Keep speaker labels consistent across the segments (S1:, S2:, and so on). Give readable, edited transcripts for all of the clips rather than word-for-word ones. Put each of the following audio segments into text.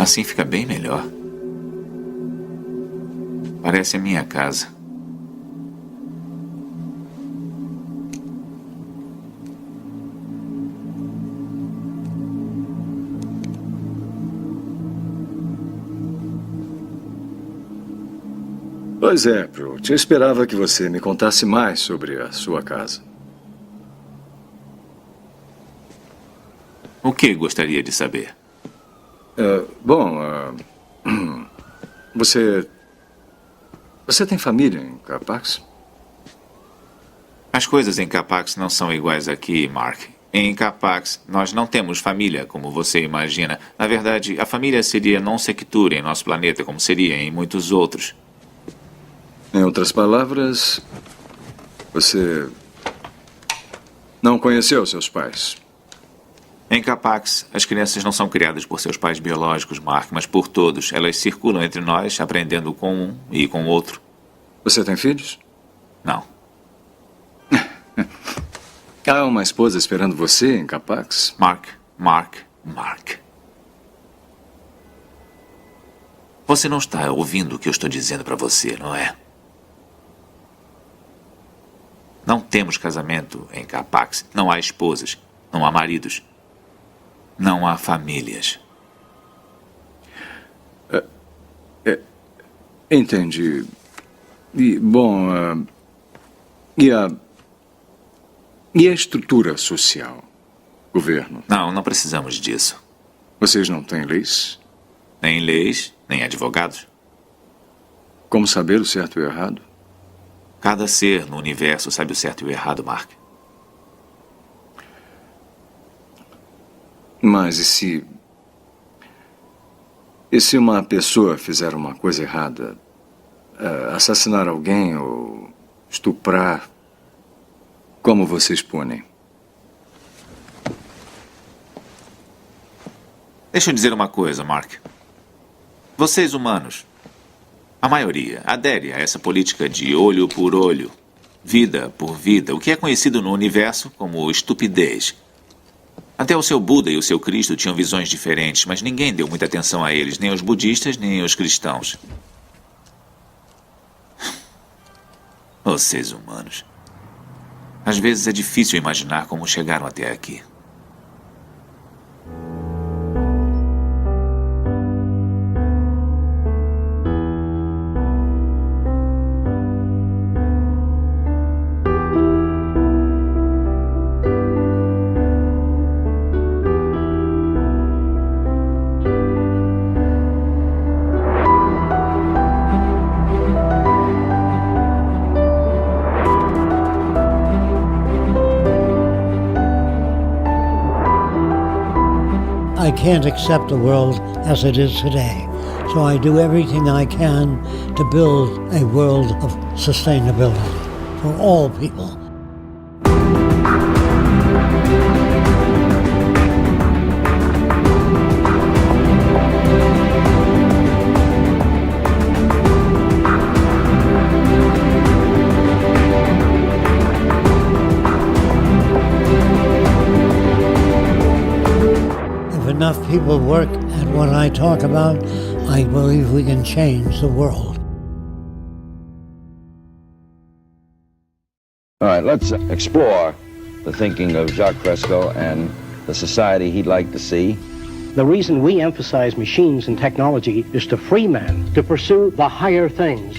S1: Assim fica bem melhor. Parece a minha casa.
S2: Pois é, Projeto. Eu esperava que você me contasse mais sobre a sua casa.
S1: O que gostaria de saber?
S2: Você tem família em Capax?
S1: As coisas em Capax não são iguais aqui, Mark. Em Capax, nós não temos família, como você imagina. Na verdade, a família seria non sequitur em nosso planeta, como seria em muitos outros.
S2: Em outras palavras, você não conheceu seus pais?
S1: Em Capax, as crianças não são criadas por seus pais biológicos, Mark, mas por todos. Elas circulam entre nós, aprendendo com um e com o outro.
S2: Você tem filhos?
S1: Não.
S2: Há uma esposa esperando você em Capax?
S1: Mark. Você não está ouvindo o que eu estou dizendo para você, não é? Não temos casamento em Capax. Não há esposas. Não há maridos. Não há famílias.
S2: Entendi. E a estrutura social? Governo?
S1: Não precisamos disso.
S2: Vocês não têm leis?
S1: Nem leis, nem advogados.
S2: Como saber o certo e o errado?
S1: Cada ser no universo sabe o certo e o errado, Mark.
S2: Mas e se uma pessoa fizer uma coisa errada? Assassinar alguém ou estuprar? Como vocês punem?
S1: Deixa eu dizer uma coisa, Mark. Vocês humanos, a maioria, adere a essa política de olho por olho, vida por vida, o que é conhecido no universo como estupidez. Até o seu Buda e o seu Cristo tinham visões diferentes, mas ninguém deu muita atenção a eles, nem os budistas, nem os cristãos. Os seres humanos. Às vezes é difícil imaginar como chegaram até aqui.
S3: I can't accept the world as it is today. So I do everything I can to build a world of sustainability for all people. Enough people work at what I talk about, I believe we can change the world.
S4: All right, let's explore the thinking of Jacques Fresco and the society he'd like to see.
S5: The reason we emphasize machines and technology is to free man to pursue the higher things.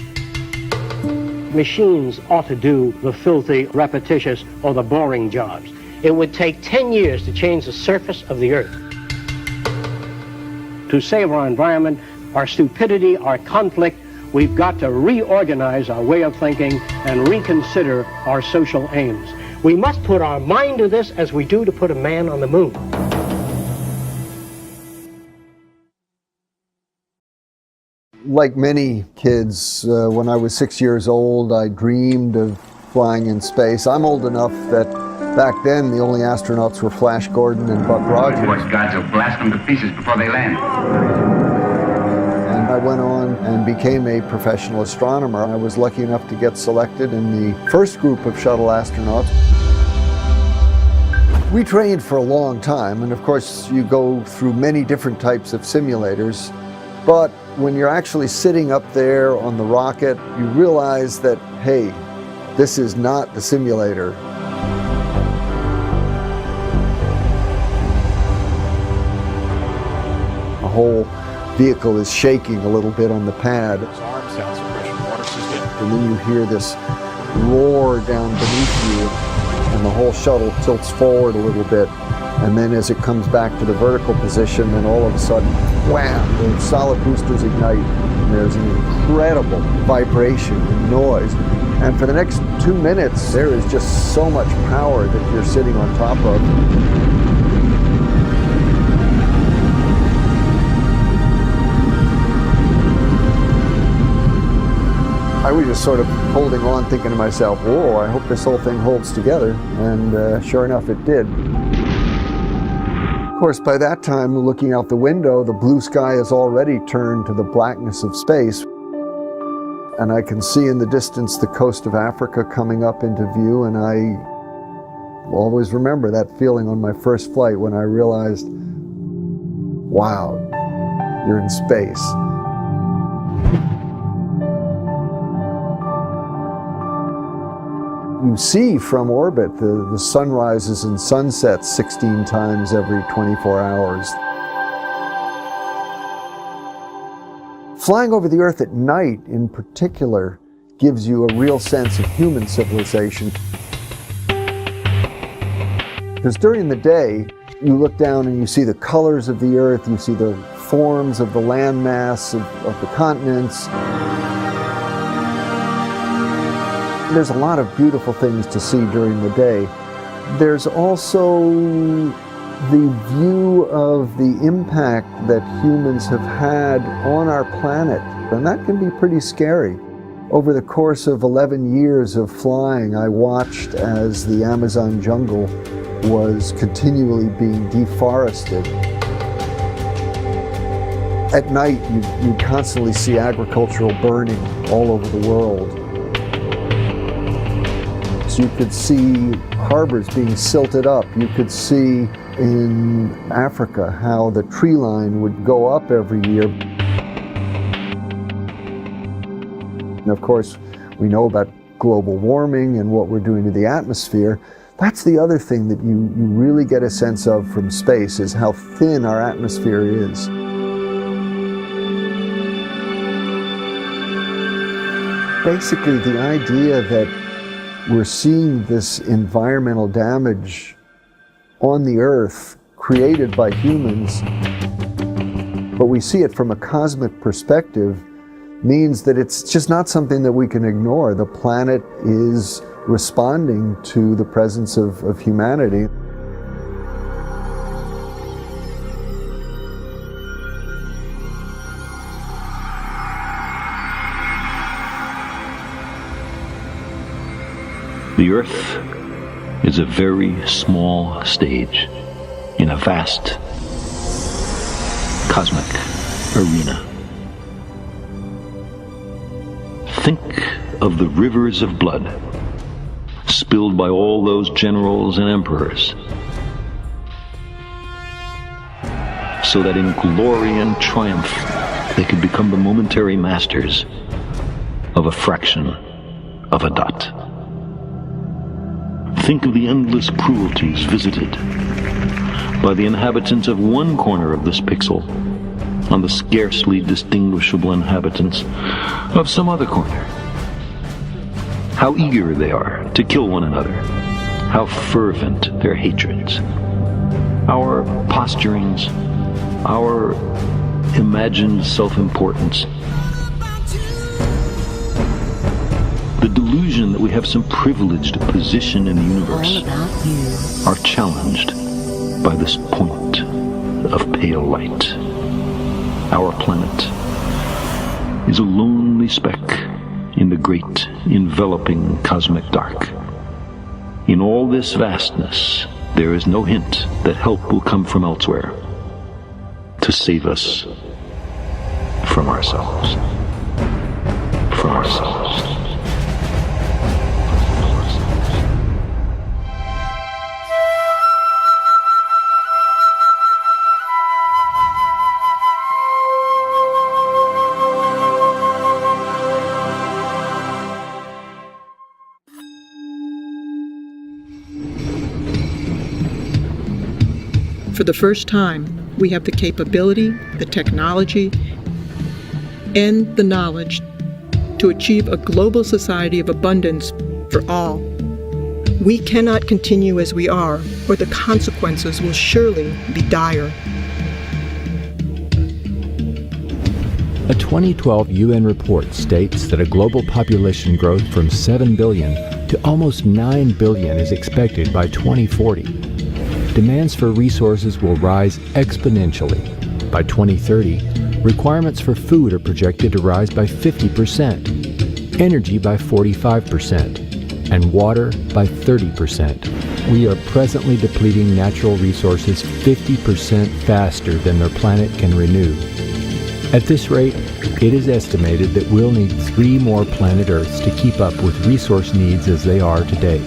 S5: Machines ought to do the filthy, repetitious, or the boring jobs. It would take 10 years to change the surface of the earth. To save our environment, our stupidity, our conflict, we've got to reorganize our way of thinking and reconsider our social aims. We must put our mind to this as we do to put a man on the moon.
S6: Like many kids, when I was 6 years old, I dreamed of flying in space. I'm old enough that back then, the only astronauts were Flash Gordon and Buck Rogers.
S7: Boy Scouts will blast them to pieces before they land.
S6: And I went on and became a professional astronomer. I was lucky enough to get selected in the first group of shuttle astronauts. We trained for a long time, and of course you go through many different types of simulators, but when you're actually sitting up there on the rocket, you realize that, hey, this is not the simulator. The whole vehicle is shaking a little bit on the pad.
S8: Arm sound suppression, water system.
S6: And then you hear this roar down beneath you, and the whole shuttle tilts forward a little bit. And then as it comes back to the vertical position, then all of a sudden, wham, the solid boosters ignite. And there's an incredible vibration and noise. And for the next 2 minutes, there is just so much power that you're sitting on top of. I was just sort of holding on, thinking to myself, whoa, I hope this whole thing holds together. And sure enough, it did. Of course, by that time, looking out the window, the blue sky has already turned to the blackness of space. And I can see in the distance the coast of Africa coming up into view, and I always remember that feeling on my first flight when I realized, wow, you're in space. You see from orbit the sunrises and sunsets 16 times every 24 hours. Flying over the Earth at night, in particular, gives you a real sense of human civilization. Because during the day, you look down and you see the colors of the Earth, you see the forms of the landmass of the continents. There's a lot of beautiful things to see during the day. There's also the view of the impact that humans have had on our planet, and that can be pretty scary. Over the course of 11 years of flying, I watched as the Amazon jungle was continually being deforested. At night, you constantly see agricultural burning all over the world. You could see harbors being silted up. You could see in Africa how the tree line would go up every year. And of course, we know about global warming and what we're doing to the atmosphere. That's the other thing that you really get a sense of from space, is how thin our atmosphere is. Basically, the idea that we're seeing this environmental damage on the Earth created by humans, but we see it from a cosmic perspective, means that it's just not something that we can ignore. The planet is responding to the presence of humanity.
S9: The Earth is a very small stage in a vast cosmic arena. Think of the rivers of blood spilled by all those generals and emperors, so that in glory and triumph they could become the momentary masters of a fraction of a dot. Think of the endless cruelties visited by the inhabitants of one corner of this pixel on the scarcely distinguishable inhabitants of some other corner. How eager they are to kill one another. How fervent their hatreds. Our posturings, our imagined self-importance. The delusion that we have some privileged position in the universe are challenged by this point of pale light. Our planet is a lonely speck in the great enveloping cosmic dark. In all this vastness, there is no hint that help will come from elsewhere to save us from ourselves. From ourselves.
S10: For the first time, we have the capability, the technology, and the knowledge to achieve a global society of abundance for all. We cannot continue as we are, or the consequences will surely be dire.
S11: A 2012 UN report states that a global population growth from 7 billion to almost 9 billion is expected by 2040. Demands for resources will rise exponentially. By 2030, requirements for food are projected to rise by 50%, energy by 45%, and water by 30%. We are presently depleting natural resources 50% faster than their planet can renew. At this rate, it is estimated that we'll need 3 more planet Earths to keep up with resource needs as they are today.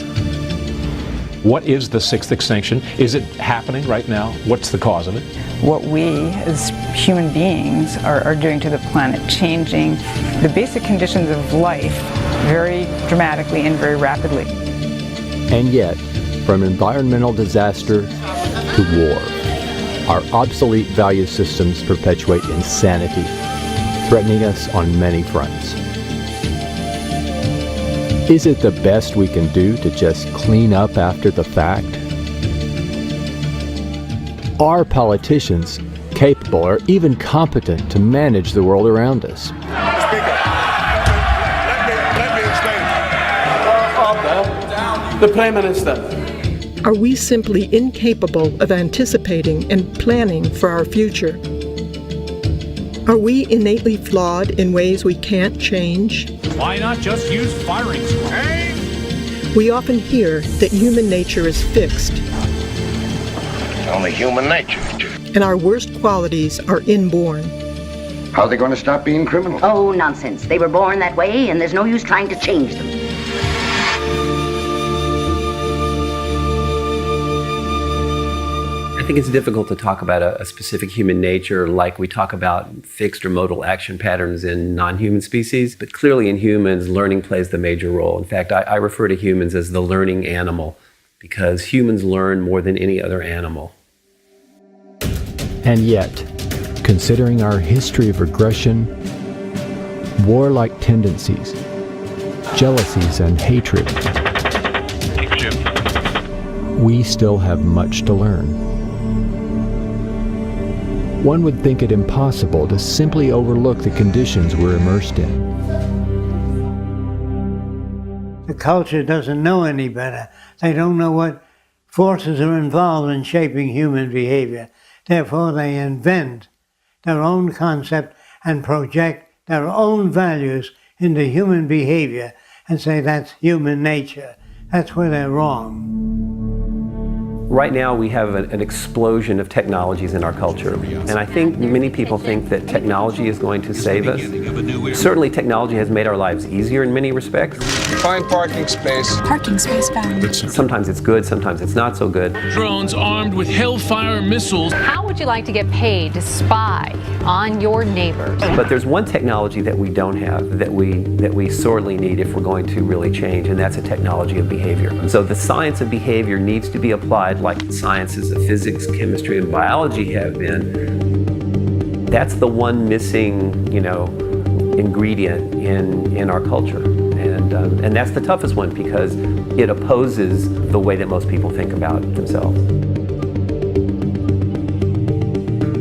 S8: What is the 6th extinction? Is it happening right now? What's the cause of it?
S12: What we as human beings are doing to the planet, changing the basic conditions of life very dramatically and very rapidly.
S11: And yet, from environmental disaster to war, our obsolete value systems perpetuate insanity, threatening us on many fronts. Is it the best we can do to just clean up after the fact? Are politicians capable or even competent to manage the world around us?
S13: Speaker, let me explain. The Prime Minister.
S10: Are we simply incapable of anticipating and planning for our future? Are we innately flawed in ways we can't change?
S8: Why not just use firing squad?
S10: We often hear that human nature is fixed.
S13: Only human nature.
S10: And our worst qualities are inborn.
S7: How are they going to stop being criminals?
S14: Oh, nonsense. They were born that way, and there's no use trying to change them.
S15: I think it's difficult to talk about a specific human nature like we talk about fixed or modal action patterns in non-human species, but clearly in humans, learning plays the major role. In fact, I refer to humans as the learning animal because humans learn more than any other animal.
S11: And yet, considering our history of aggression, warlike tendencies, jealousies, and hatred, we still have much to learn. One would think it impossible to simply overlook the conditions we're immersed in.
S3: The culture doesn't know any better. They don't know what forces are involved in shaping human behavior. Therefore, they invent their own concept and project their own values into human behavior and say that's human nature. That's where they're wrong.
S15: Right now we have an explosion of technologies in our culture, and I think many people think that technology is going to save us. Certainly technology has made our lives easier in many respects.
S13: Find parking space.
S16: Parking space found.
S15: Sometimes it's good, sometimes it's not so good.
S17: Drones armed with Hellfire missiles.
S18: How would you like to get paid to spy on your neighbors?
S15: But there's one technology that we don't have that we sorely need if we're going to really change, and that's a technology of behavior. So the science of behavior needs to be applied like the sciences of physics, chemistry, and biology have been. That's the one missing, ingredient in our culture. And that's the toughest one because it opposes the way that most people think about themselves.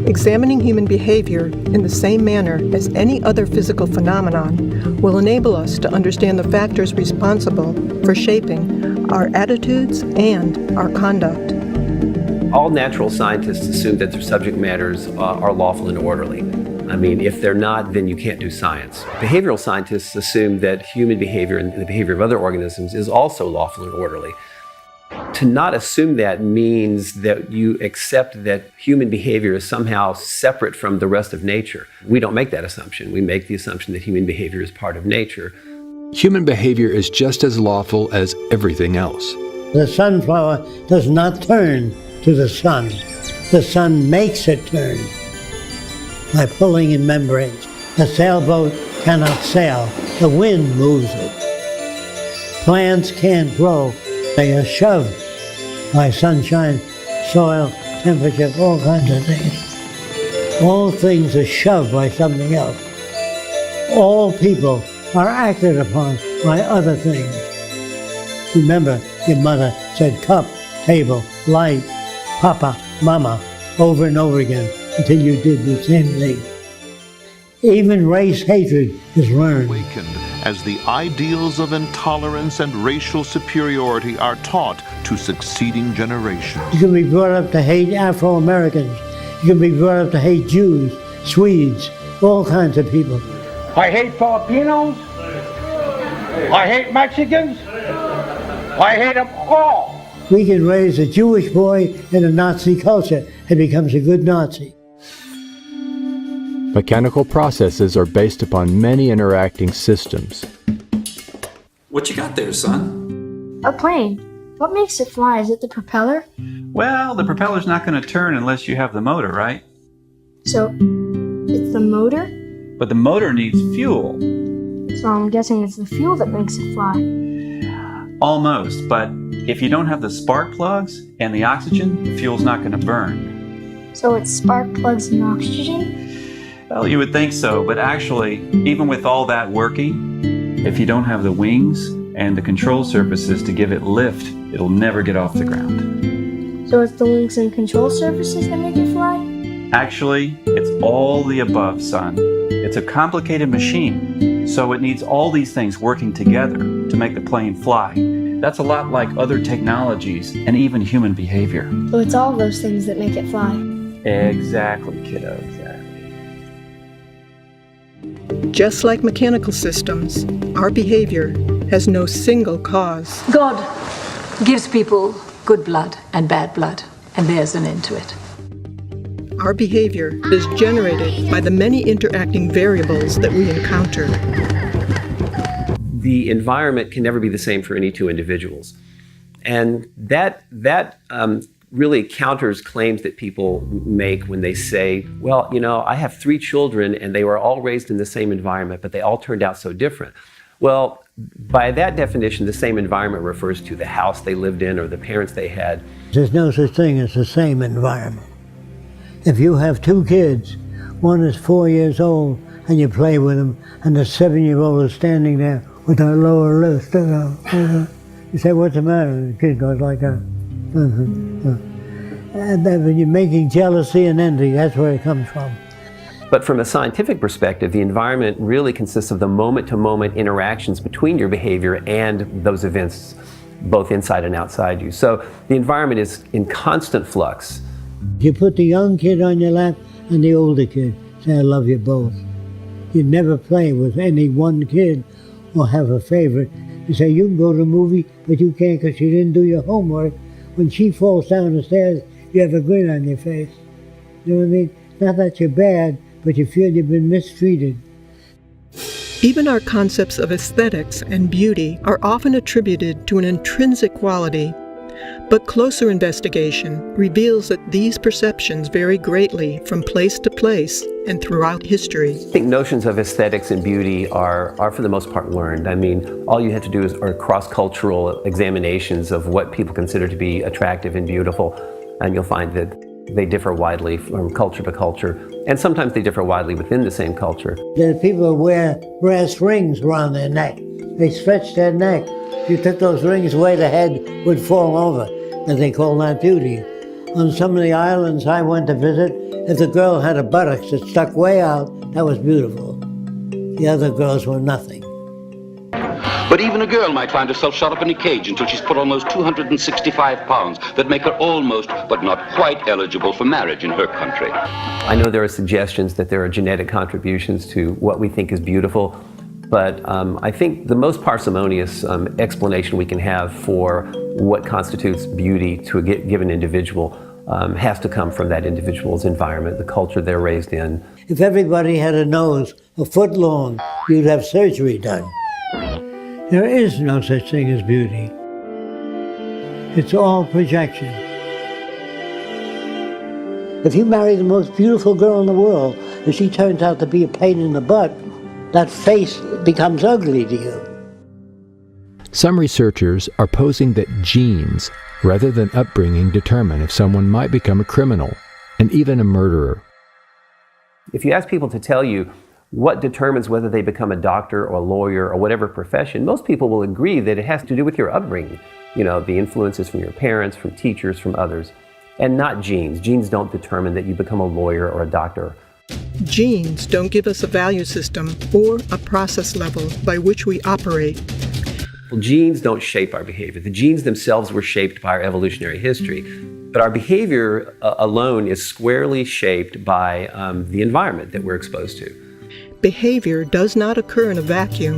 S10: Examining human behavior in the same manner as any other physical phenomenon will enable us to understand the factors responsible for shaping our attitudes and our conduct.
S15: All natural scientists assume that their subject matters are lawful and orderly. I mean, if they're not, then you can't do science. Behavioral scientists assume that human behavior and the behavior of other organisms is also lawful and orderly. To not assume that means that you accept that human behavior is somehow separate from the rest of nature. We don't make that assumption. We make the assumption that human behavior is part of nature.
S11: Human behavior is just as lawful as everything else.
S3: The sunflower does not turn to the sun. The sun makes it turn by pulling in membranes. A sailboat cannot sail. The wind moves it. Plants can't grow. They are shoved by sunshine, soil, temperature, all kinds of things. All things are shoved by something else. All people are acted upon by other things. Remember, your mother said cup, table, light, papa, mama, over and over again until you did the same thing. Even race hatred is learned.
S16: Awakened as the ideals of intolerance and racial superiority are taught to succeeding generations.
S3: You can be brought up to hate Afro-Americans. You can be brought up to hate Jews, Swedes, all kinds of people.
S19: I hate Filipinos. I hate Mexicans. I hate them all.
S3: We can raise a Jewish boy in a Nazi culture and becomes a good Nazi.
S11: Mechanical processes are based upon many interacting systems.
S20: What you got there, son?
S21: A plane. What makes it fly? Is it the propeller?
S22: Well, the propeller's not going to turn unless you have the motor, right?
S21: So, it's the motor?
S22: But the motor needs fuel.
S21: So I'm guessing it's the fuel that makes it fly.
S22: Almost, but if you don't have the spark plugs and the oxygen, the fuel's not going to burn.
S21: So it's spark plugs and oxygen?
S22: Well, you would think so, but actually, even with all that working, if you don't have the wings and the control surfaces to give it lift, it'll never get off the ground.
S21: So it's the wings and control surfaces that make it fly?
S22: Actually, it's all the above, son. It's a complicated machine, so it needs all these things working together to make the plane fly. That's a lot like other technologies and even human behavior.
S21: So it's all those things that make it fly?
S22: Exactly, kiddo, exactly.
S10: Just like mechanical systems, our behavior has no single cause.
S23: God gives people good blood and bad blood, and there's an end to it.
S10: Our behavior is generated by the many interacting variables that we encounter.
S15: The environment can never be the same for any two individuals. And that really counters claims that people make when they say, well, you know, I have 3 children and they were all raised in the same environment, but they all turned out so different. Well, by that definition, the same environment refers to the house they lived in or the parents they had.
S3: There's no such thing as the same environment. If you have 2 kids, one is 4 years old and you play with them, and the 7-year-old is standing there with their lower lip. You say, what's the matter? The kid goes like that. And then when you're making jealousy and envy, that's where it comes from.
S15: But from a scientific perspective, the environment really consists of the moment-to-moment interactions between your behavior and those events, both inside and outside you. So the environment is in constant flux.
S3: You put the young kid on your lap and the older kid, say, I love you both. You never play with any one kid or have a favorite. You say, you can go to the movie, but you can't because you didn't do your homework. When she falls down the stairs, you have a grin on your face. You know what I mean? Not that you're bad, but you feel you've been mistreated.
S10: Even our concepts of aesthetics and beauty are often attributed to an intrinsic quality, but closer investigation reveals that these perceptions vary greatly from place to place and throughout history.
S15: I think notions of aesthetics and beauty are for the most part learned. I mean, all you have to do are cross-cultural examinations of what people consider to be attractive and beautiful, and you'll find that they differ widely from culture to culture, and sometimes they differ widely within the same culture.
S3: There are people who wear brass rings around their neck. They stretch their neck. If you took those rings away, the head would fall over, and they call that beauty. On some of the islands I went to visit, if the girl had a buttocks that stuck way out, that was beautiful. The other girls were nothing.
S24: But even a girl might find herself shut up in a cage until she's put on those 265 pounds that make her almost, but not quite eligible for marriage in her country.
S15: I know there are suggestions that there are genetic contributions to what we think is beautiful, but I think the most parsimonious explanation we can have for what constitutes beauty to a given individual has to come from that individual's environment, the culture they're raised in.
S3: If everybody had a nose a foot long, you'd have surgery done. There is no such thing as beauty. It's all projection. If you marry the most beautiful girl in the world, if she turns out to be a pain in the butt, that face becomes ugly to you.
S11: Some researchers are posing that genes, rather than upbringing, determine if someone might become a criminal and even a murderer.
S15: If you ask people to tell you what determines whether they become a doctor or a lawyer or whatever profession, most people will agree that it has to do with your upbringing. You know, the influences from your parents, from teachers, from others, and not genes. Genes don't determine that you become a lawyer or a doctor.
S10: Genes don't give us a value system or a process level by which we operate.
S15: Well, genes don't shape our behavior. The genes themselves were shaped by our evolutionary history, but our behavior alone is squarely shaped by the environment that we're exposed to.
S10: Behavior does not occur in a vacuum.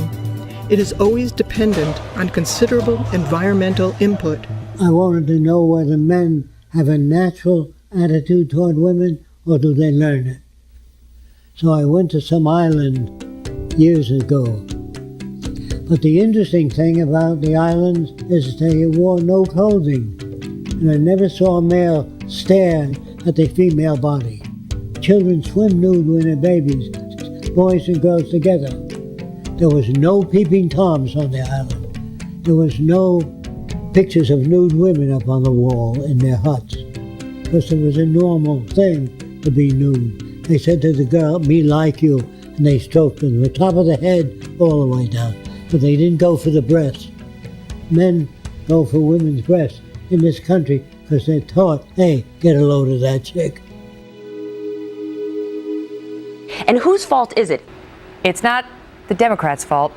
S10: It is always dependent on considerable environmental input.
S3: I wanted to know whether men have a natural attitude toward women or do they learn it. So I went to some island years ago. But the interesting thing about the islands is they wore no clothing. And I never saw a male stare at the female body. Children swim nude when they're babies, boys and girls together. There was no peeping toms on the island. There was no pictures of nude women up on the wall in their huts. Because it was a normal thing to be nude. They said to the girl, "Me like you," and they stroked from the top of the head all the way down. But they didn't go for the breasts. Men go for women's breasts in this country because they're taught, hey, get a load of that chick.
S1: And whose fault is it? It's not the Democrats' fault.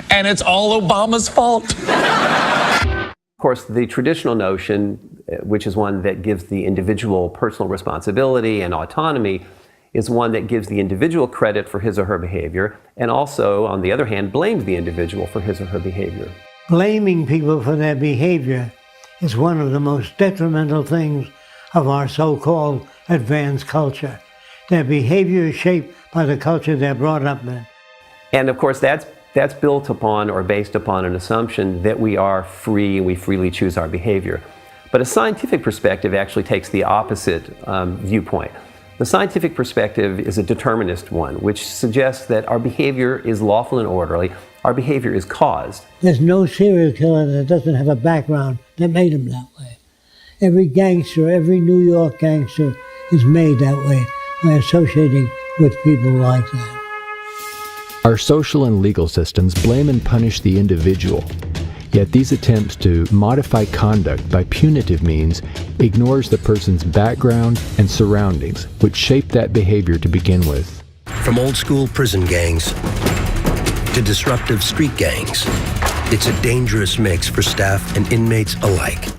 S20: And it's all Obama's fault.
S15: Of course, the traditional notion, which is one that gives the individual personal responsibility and autonomy, is one that gives the individual credit for his or her behavior, and also, on the other hand, blames the individual for his or her behavior.
S3: Blaming people for their behavior is one of the most detrimental things of our so-called advanced culture. Their behavior is shaped by the culture they're brought up in.
S15: And of course, that's built upon or based upon an assumption that we are free and we freely choose our behavior. But a scientific perspective actually takes the opposite viewpoint. The scientific perspective is a determinist one, which suggests that our behavior is lawful and orderly. Our behavior is caused.
S3: There's no serial killer that doesn't have a background that made him that way. Every gangster, every New York gangster is made that way by associating with people like that.
S11: Our social and legal systems blame and punish the individual. Yet these attempts to modify conduct by punitive means ignores the person's background and surroundings, which shape that behavior to begin with.
S2: From old-school prison gangs to disruptive street gangs, it's a dangerous mix for staff and inmates alike.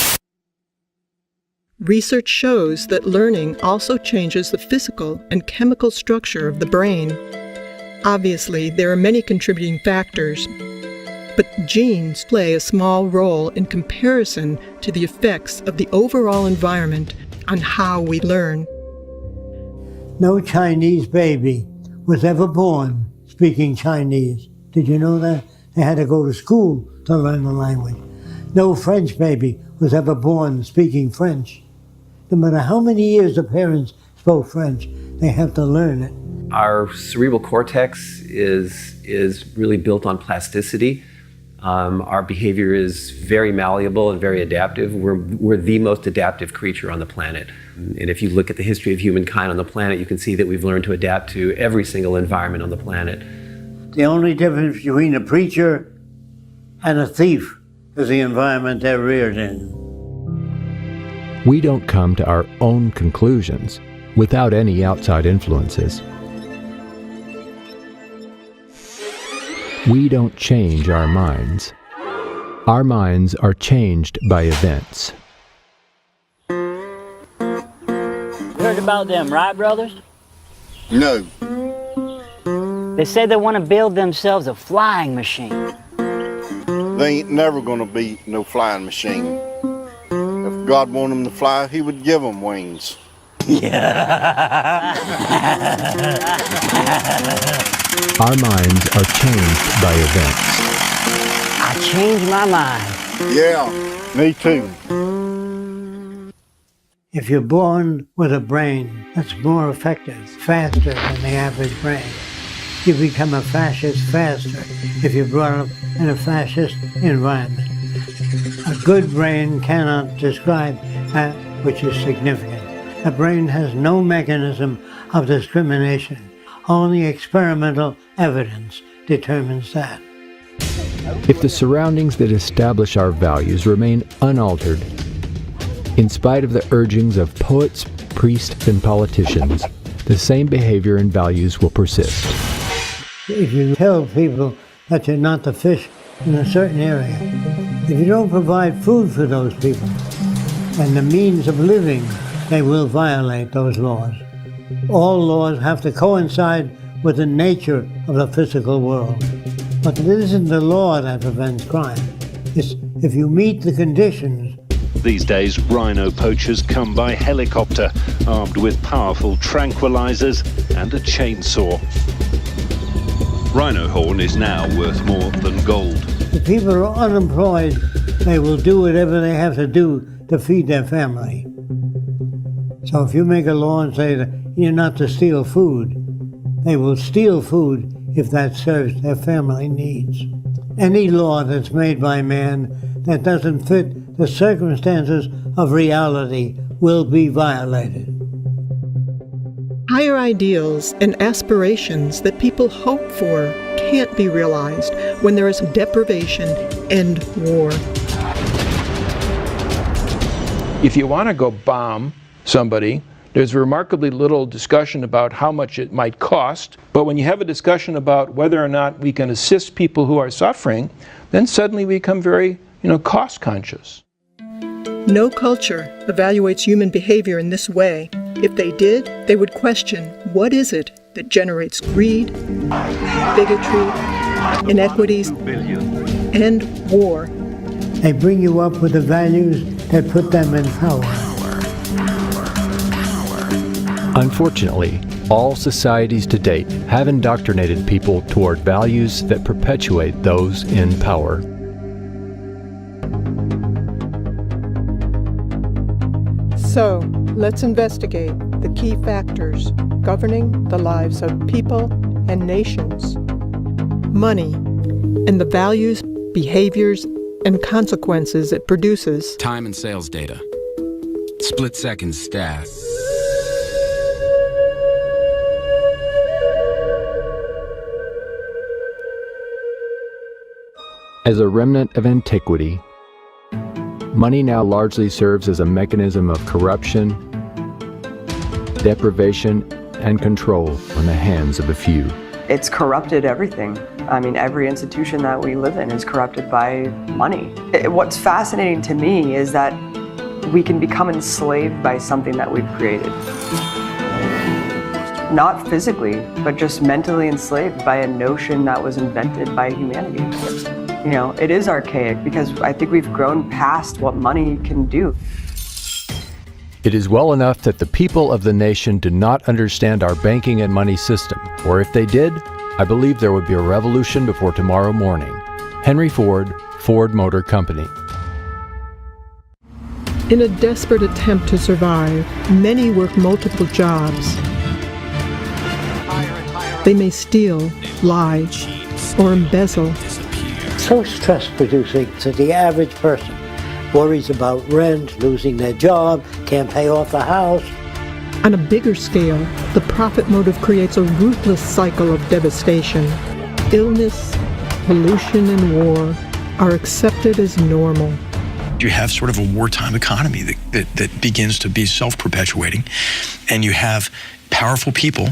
S10: Research shows that learning also changes the physical and chemical structure of the brain. Obviously, there are many contributing factors, but genes play a small role in comparison to the effects of the overall environment on how we learn.
S3: No Chinese baby was ever born speaking Chinese. Did you know that? They had to go to school to learn the language. No French baby was ever born speaking French. No matter how many years the parents spoke French, they have to learn it.
S15: Our cerebral cortex is really built on plasticity. Our behavior is very malleable and very adaptive. We're the most adaptive creature on the planet. And if you look at the history of humankind on the planet, you can see that we've learned to adapt to every single environment on the planet.
S3: The only difference between a preacher and a thief is the environment they're reared in.
S11: We don't come to our own conclusions without any outside influences. We don't change our minds. Our minds are changed by events.
S4: You heard about them, right, brothers?
S13: No.
S4: They say they want to build themselves a flying machine.
S13: They ain't never gonna be no flying machine. If God wanted them to fly, he would give them wings.
S11: Our minds are changed by events.
S4: I changed my mind.
S13: Yeah, me too.
S3: If you're born with a brain that's more effective, faster than the average brain, You become a fascist faster if you're brought up in a fascist environment. A good brain cannot describe that which is significant. A brain has no mechanism of discrimination. Only experimental evidence determines that.
S11: If the surroundings that establish our values remain unaltered, in spite of the urgings of poets, priests, and politicians, the same behavior and values will persist.
S3: If you tell people that you're not to fish in a certain area, if you don't provide food for those people and the means of living, they will violate those laws. All laws have to coincide with the nature of the physical world. But it isn't the law that prevents crime. It's if you meet the conditions.
S5: These days, rhino poachers come by helicopter, armed with powerful tranquilizers and a chainsaw. Rhino horn is now worth more than gold.
S3: If people are unemployed, they will do whatever they have to do to feed their family. So if you make a law and say that you're not to steal food, they will steal food if that serves their family needs. Any law that's made by man that doesn't fit the circumstances of reality will be violated.
S10: Higher ideals and aspirations that people hope for can't be realized when there is deprivation and war.
S6: If you want to go bomb somebody, there's remarkably little discussion about how much it might cost, but when you have a discussion about whether or not we can assist people who are suffering, then suddenly we become very, cost conscious.
S10: No culture evaluates human behavior in this way. If they did, they would question what is it that generates greed, bigotry, inequities, and war.
S3: They bring you up with the values that put them in power.
S11: Unfortunately, all societies to date have indoctrinated people toward values that perpetuate those in power.
S10: So, let's investigate the key factors governing the lives of people and nations. Money and the values, behaviors, and consequences it produces.
S9: Time and sales data. Split-second stats.
S11: As a remnant of antiquity, money now largely serves as a mechanism of corruption, deprivation, and control on the hands of a few.
S12: It's corrupted everything. I mean, every institution that we live in is corrupted by money. What's fascinating to me is that we can become enslaved by something that we've created. Not physically, but just mentally enslaved by a notion that was invented by humanity. It is archaic because I think we've grown past what money can do.
S11: It is well enough that the people of the nation do not understand our banking and money system, or if they did, I believe there would be a revolution before tomorrow morning. Henry Ford, Ford Motor Company.
S10: In a desperate attempt to survive, many work multiple jobs. They may steal, lie, or embezzle.
S3: So stress-producing that the average person worries about rent, losing their job, can't pay off the house.
S10: On a bigger scale, the profit motive creates a ruthless cycle of devastation. Illness, pollution, and war are accepted as normal.
S25: You have sort of a wartime economy that begins to be self-perpetuating, and you have powerful people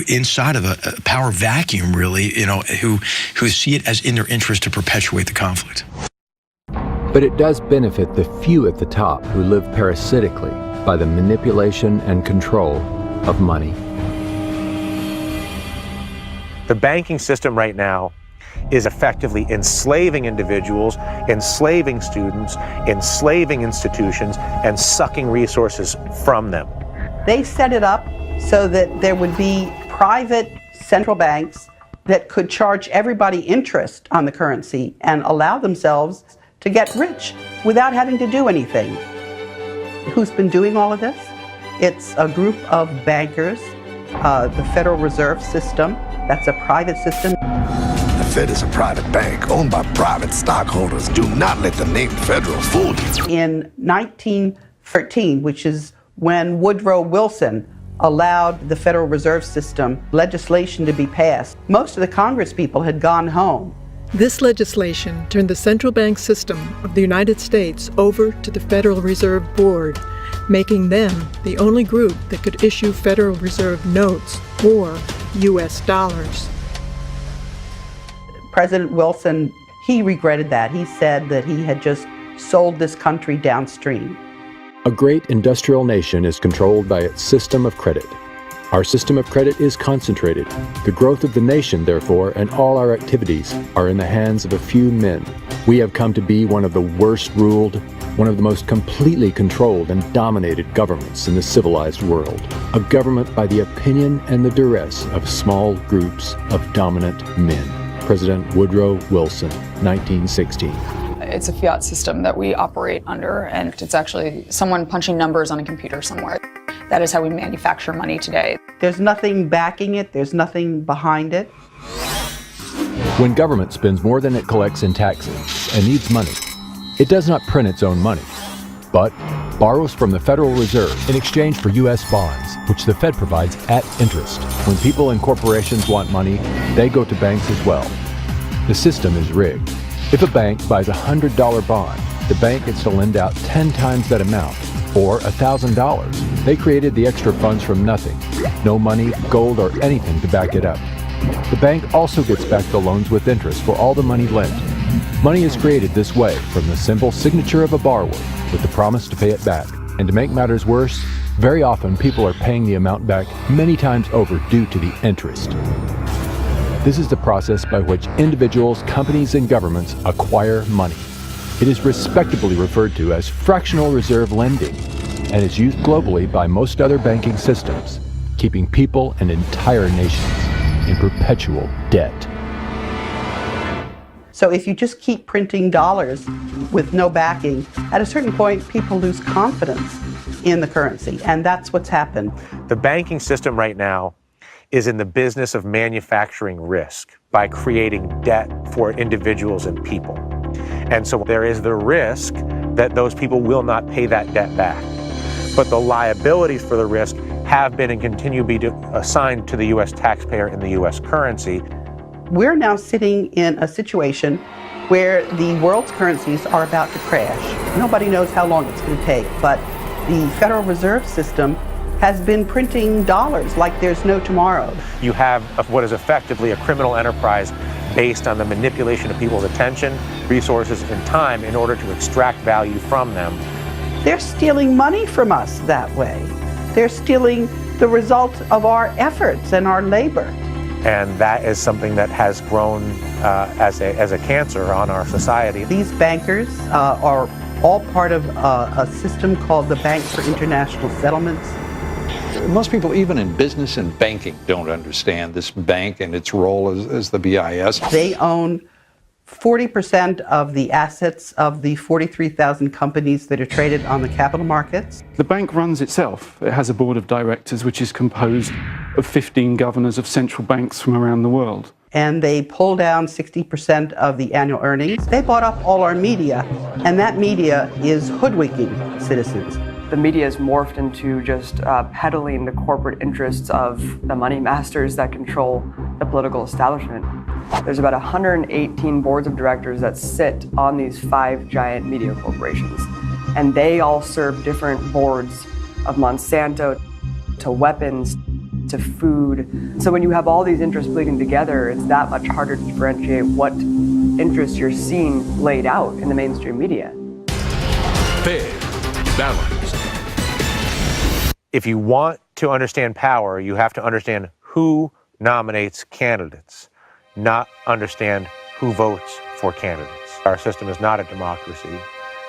S25: inside of a power vacuum, really, who see it as in their interest to perpetuate the conflict.
S11: But it does benefit the few at the top who live parasitically by the manipulation and control of money.
S26: The banking system right now is effectively enslaving individuals, enslaving students, enslaving institutions, and sucking resources from them.
S27: They set it up so that there would be private central banks that could charge everybody interest on the currency and allow themselves to get rich without having to do anything. Who's been doing all of this? It's a group of bankers, the Federal Reserve System, That's a private system.
S7: The Fed is a private bank owned by private stockholders. Do not let the name Federal fool you.
S27: In 1913, which is when Woodrow Wilson allowed the Federal Reserve System legislation to be passed, most of the Congress people had gone home.
S10: This legislation turned the central bank system of the United States over to the Federal Reserve Board, making them the only group that could issue Federal Reserve notes or U.S. dollars.
S27: President Wilson, he regretted that. He said that he had just sold this country downstream.
S11: A great industrial nation is controlled by its system of credit. Our system of credit is concentrated. The growth of the nation, therefore, and all our activities are in the hands of a few men. We have come to be one of the worst ruled, one of the most completely controlled and dominated governments in the civilized world. A government by the opinion and the duress of small groups of dominant men. President Woodrow Wilson, 1916.
S8: It's a fiat system that we operate under, and it's actually someone punching numbers on a computer somewhere. That is how we manufacture money today.
S27: There's nothing backing it, there's nothing behind it.
S11: When government spends more than it collects in taxes and needs money, it does not print its own money, but borrows from the Federal Reserve in exchange for U.S. bonds, which the Fed provides at interest. When people and corporations want money, they go to banks as well. The system is rigged. If a bank buys a $100 bond, the bank gets to lend out 10 times that amount, or $1,000. They created the extra funds from nothing. No money, gold, or anything to back it up. The bank also gets back the loans with interest for all the money lent. Money is created this way from the simple signature of a borrower with the promise to pay it back. And to make matters worse, very often people are paying the amount back many times over due to the interest. This is the process by which individuals, companies, and governments acquire money. It is respectably referred to as fractional reserve lending and is used globally by most other banking systems, keeping people and entire nations in perpetual debt.
S27: So if you just keep printing dollars with no backing, at a certain point people lose confidence in the currency, and that's what's happened.
S26: The banking system right now is in the business of manufacturing risk by creating debt for individuals and people. And so there is the risk that those people will not pay that debt back. But the liabilities for the risk have been and continue to be assigned to the U.S. taxpayer in the U.S. currency.
S27: We're now sitting in a situation where the world's currencies are about to crash. Nobody knows how long it's going to take, but the Federal Reserve System has been printing dollars like there's no tomorrow.
S26: You have what is effectively a criminal enterprise based on the manipulation of people's attention, resources, and time in order to extract value from them.
S27: They're stealing money from us that way. They're stealing the result of our efforts and our labor.
S26: And that is something that has grown as a cancer on our society.
S27: These bankers are all part of a system called the Bank for International Settlements.
S14: Most people, even in business and banking, don't understand this bank and its role as the BIS.
S27: They own 40% of the assets of the 43,000 companies that are traded on the capital markets.
S16: The bank runs itself. It has a board of directors which is composed of 15 governors of central banks from around the world.
S27: And they pull down 60% of the annual earnings. They bought up all our media, and that media is hoodwinking citizens.
S12: The media has morphed into just peddling the corporate interests of the money masters that control the political establishment. There's about 118 boards of directors that sit on these 5 giant media corporations. And they all serve different boards of Monsanto to weapons to food. So when you have all these interests bleeding together, it's that much harder to differentiate what interests you're seeing laid out in the mainstream media.
S14: Fair, balanced.
S26: If you want to understand power, you have to understand who nominates candidates, not understand who votes for candidates. Our system is not a democracy.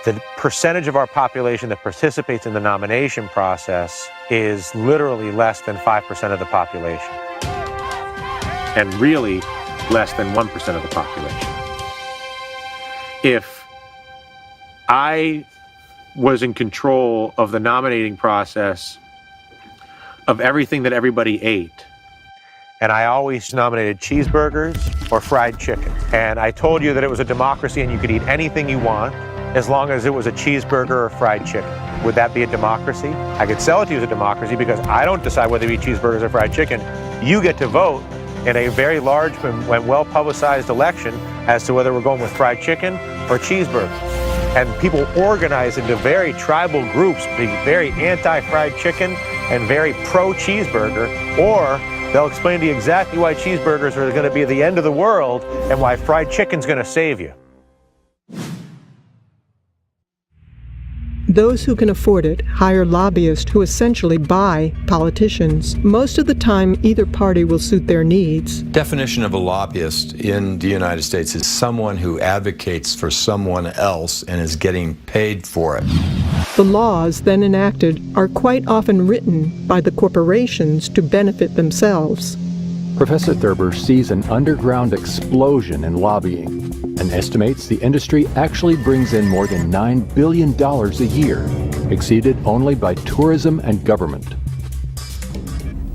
S26: The percentage of our population that participates in the nomination process is literally less than 5% of the population, and really less than 1% of the population. If I was in control of the nominating process of everything that everybody ate, and I always nominated cheeseburgers or fried chicken. And I told you that it was a democracy and you could eat anything you want as long as it was a cheeseburger or fried chicken. Would that be a democracy? I could sell it to you as a democracy because I don't decide whether to eat cheeseburgers or fried chicken. You get to vote in a very large and well-publicized election as to whether we're going with fried chicken or cheeseburger. And people organize into very tribal groups, being very anti-fried chicken and very pro-cheeseburger, or they'll explain to you exactly why cheeseburgers are going to be the end of the world and why fried chicken's going to save you.
S10: Those who can afford it hire lobbyists who essentially buy politicians. Most of the time, either party will suit their needs.
S17: Definition of a lobbyist in the United States is someone who advocates for someone else and is getting paid for it.
S10: The laws then enacted are quite often written by the corporations to benefit themselves.
S11: Professor Thurber sees an underground explosion in lobbying and estimates the industry actually brings in more than $9 billion a year, exceeded only by tourism and government.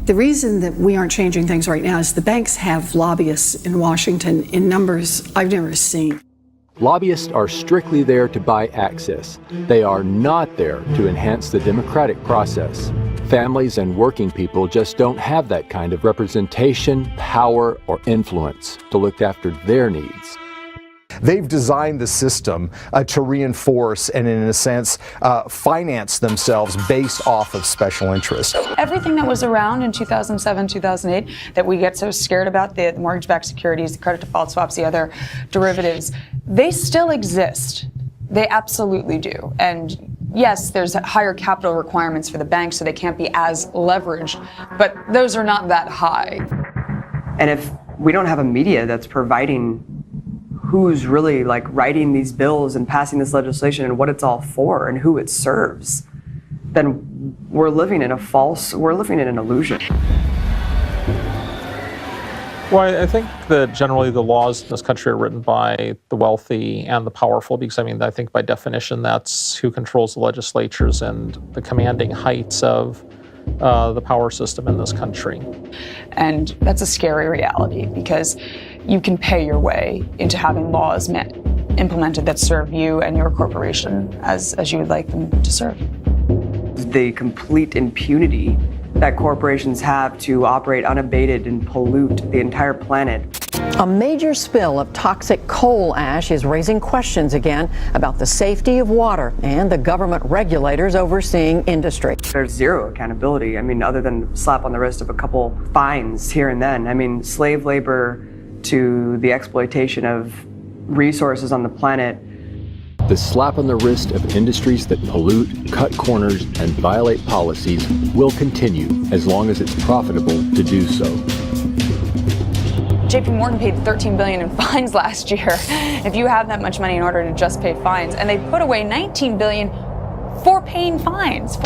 S18: The reason that we aren't changing things right now is the banks have lobbyists in Washington in numbers I've never seen.
S11: Lobbyists are strictly there to buy access. They are not there to enhance the democratic process. Families and working people just don't have that kind of representation, power, or influence to look after their needs.
S19: They've designed the system to reinforce and, in a sense, finance themselves based off of special interests.
S8: Everything that was around in 2007, 2008 that we get so scared about, the mortgage-backed securities, the credit default swaps, the other derivatives, they still exist. They absolutely do. And yes, there's higher capital requirements for the banks, so they can't be as leveraged, but those are not that high.
S12: And if we don't have a media that's providing who's really like writing these bills and passing this legislation and what it's all for and who it serves, then we're living in an illusion.
S21: Well, I think that generally the laws in this country are written by the wealthy and the powerful, because I think by definition that's who controls the legislatures and the commanding heights of the power system in this country.
S8: And that's a scary reality, because you can pay your way into having laws implemented that serve you and your corporation as you would like them to serve.
S12: The complete impunity that corporations have to operate unabated and pollute the entire planet.
S22: A major spill of toxic coal ash is raising questions again about the safety of water and the government regulators overseeing industry.
S12: There's zero accountability. Other than slap on the wrist of a couple fines here and then. Slave labor to the exploitation of resources on the planet.
S11: The slap on the wrist of industries that pollute, cut corners, and violate policies will continue as long as it's profitable to do so.
S8: JP Morgan paid $13 billion in fines last year. If you have that much money in order to just pay fines, and they put away $19 billion for paying fines.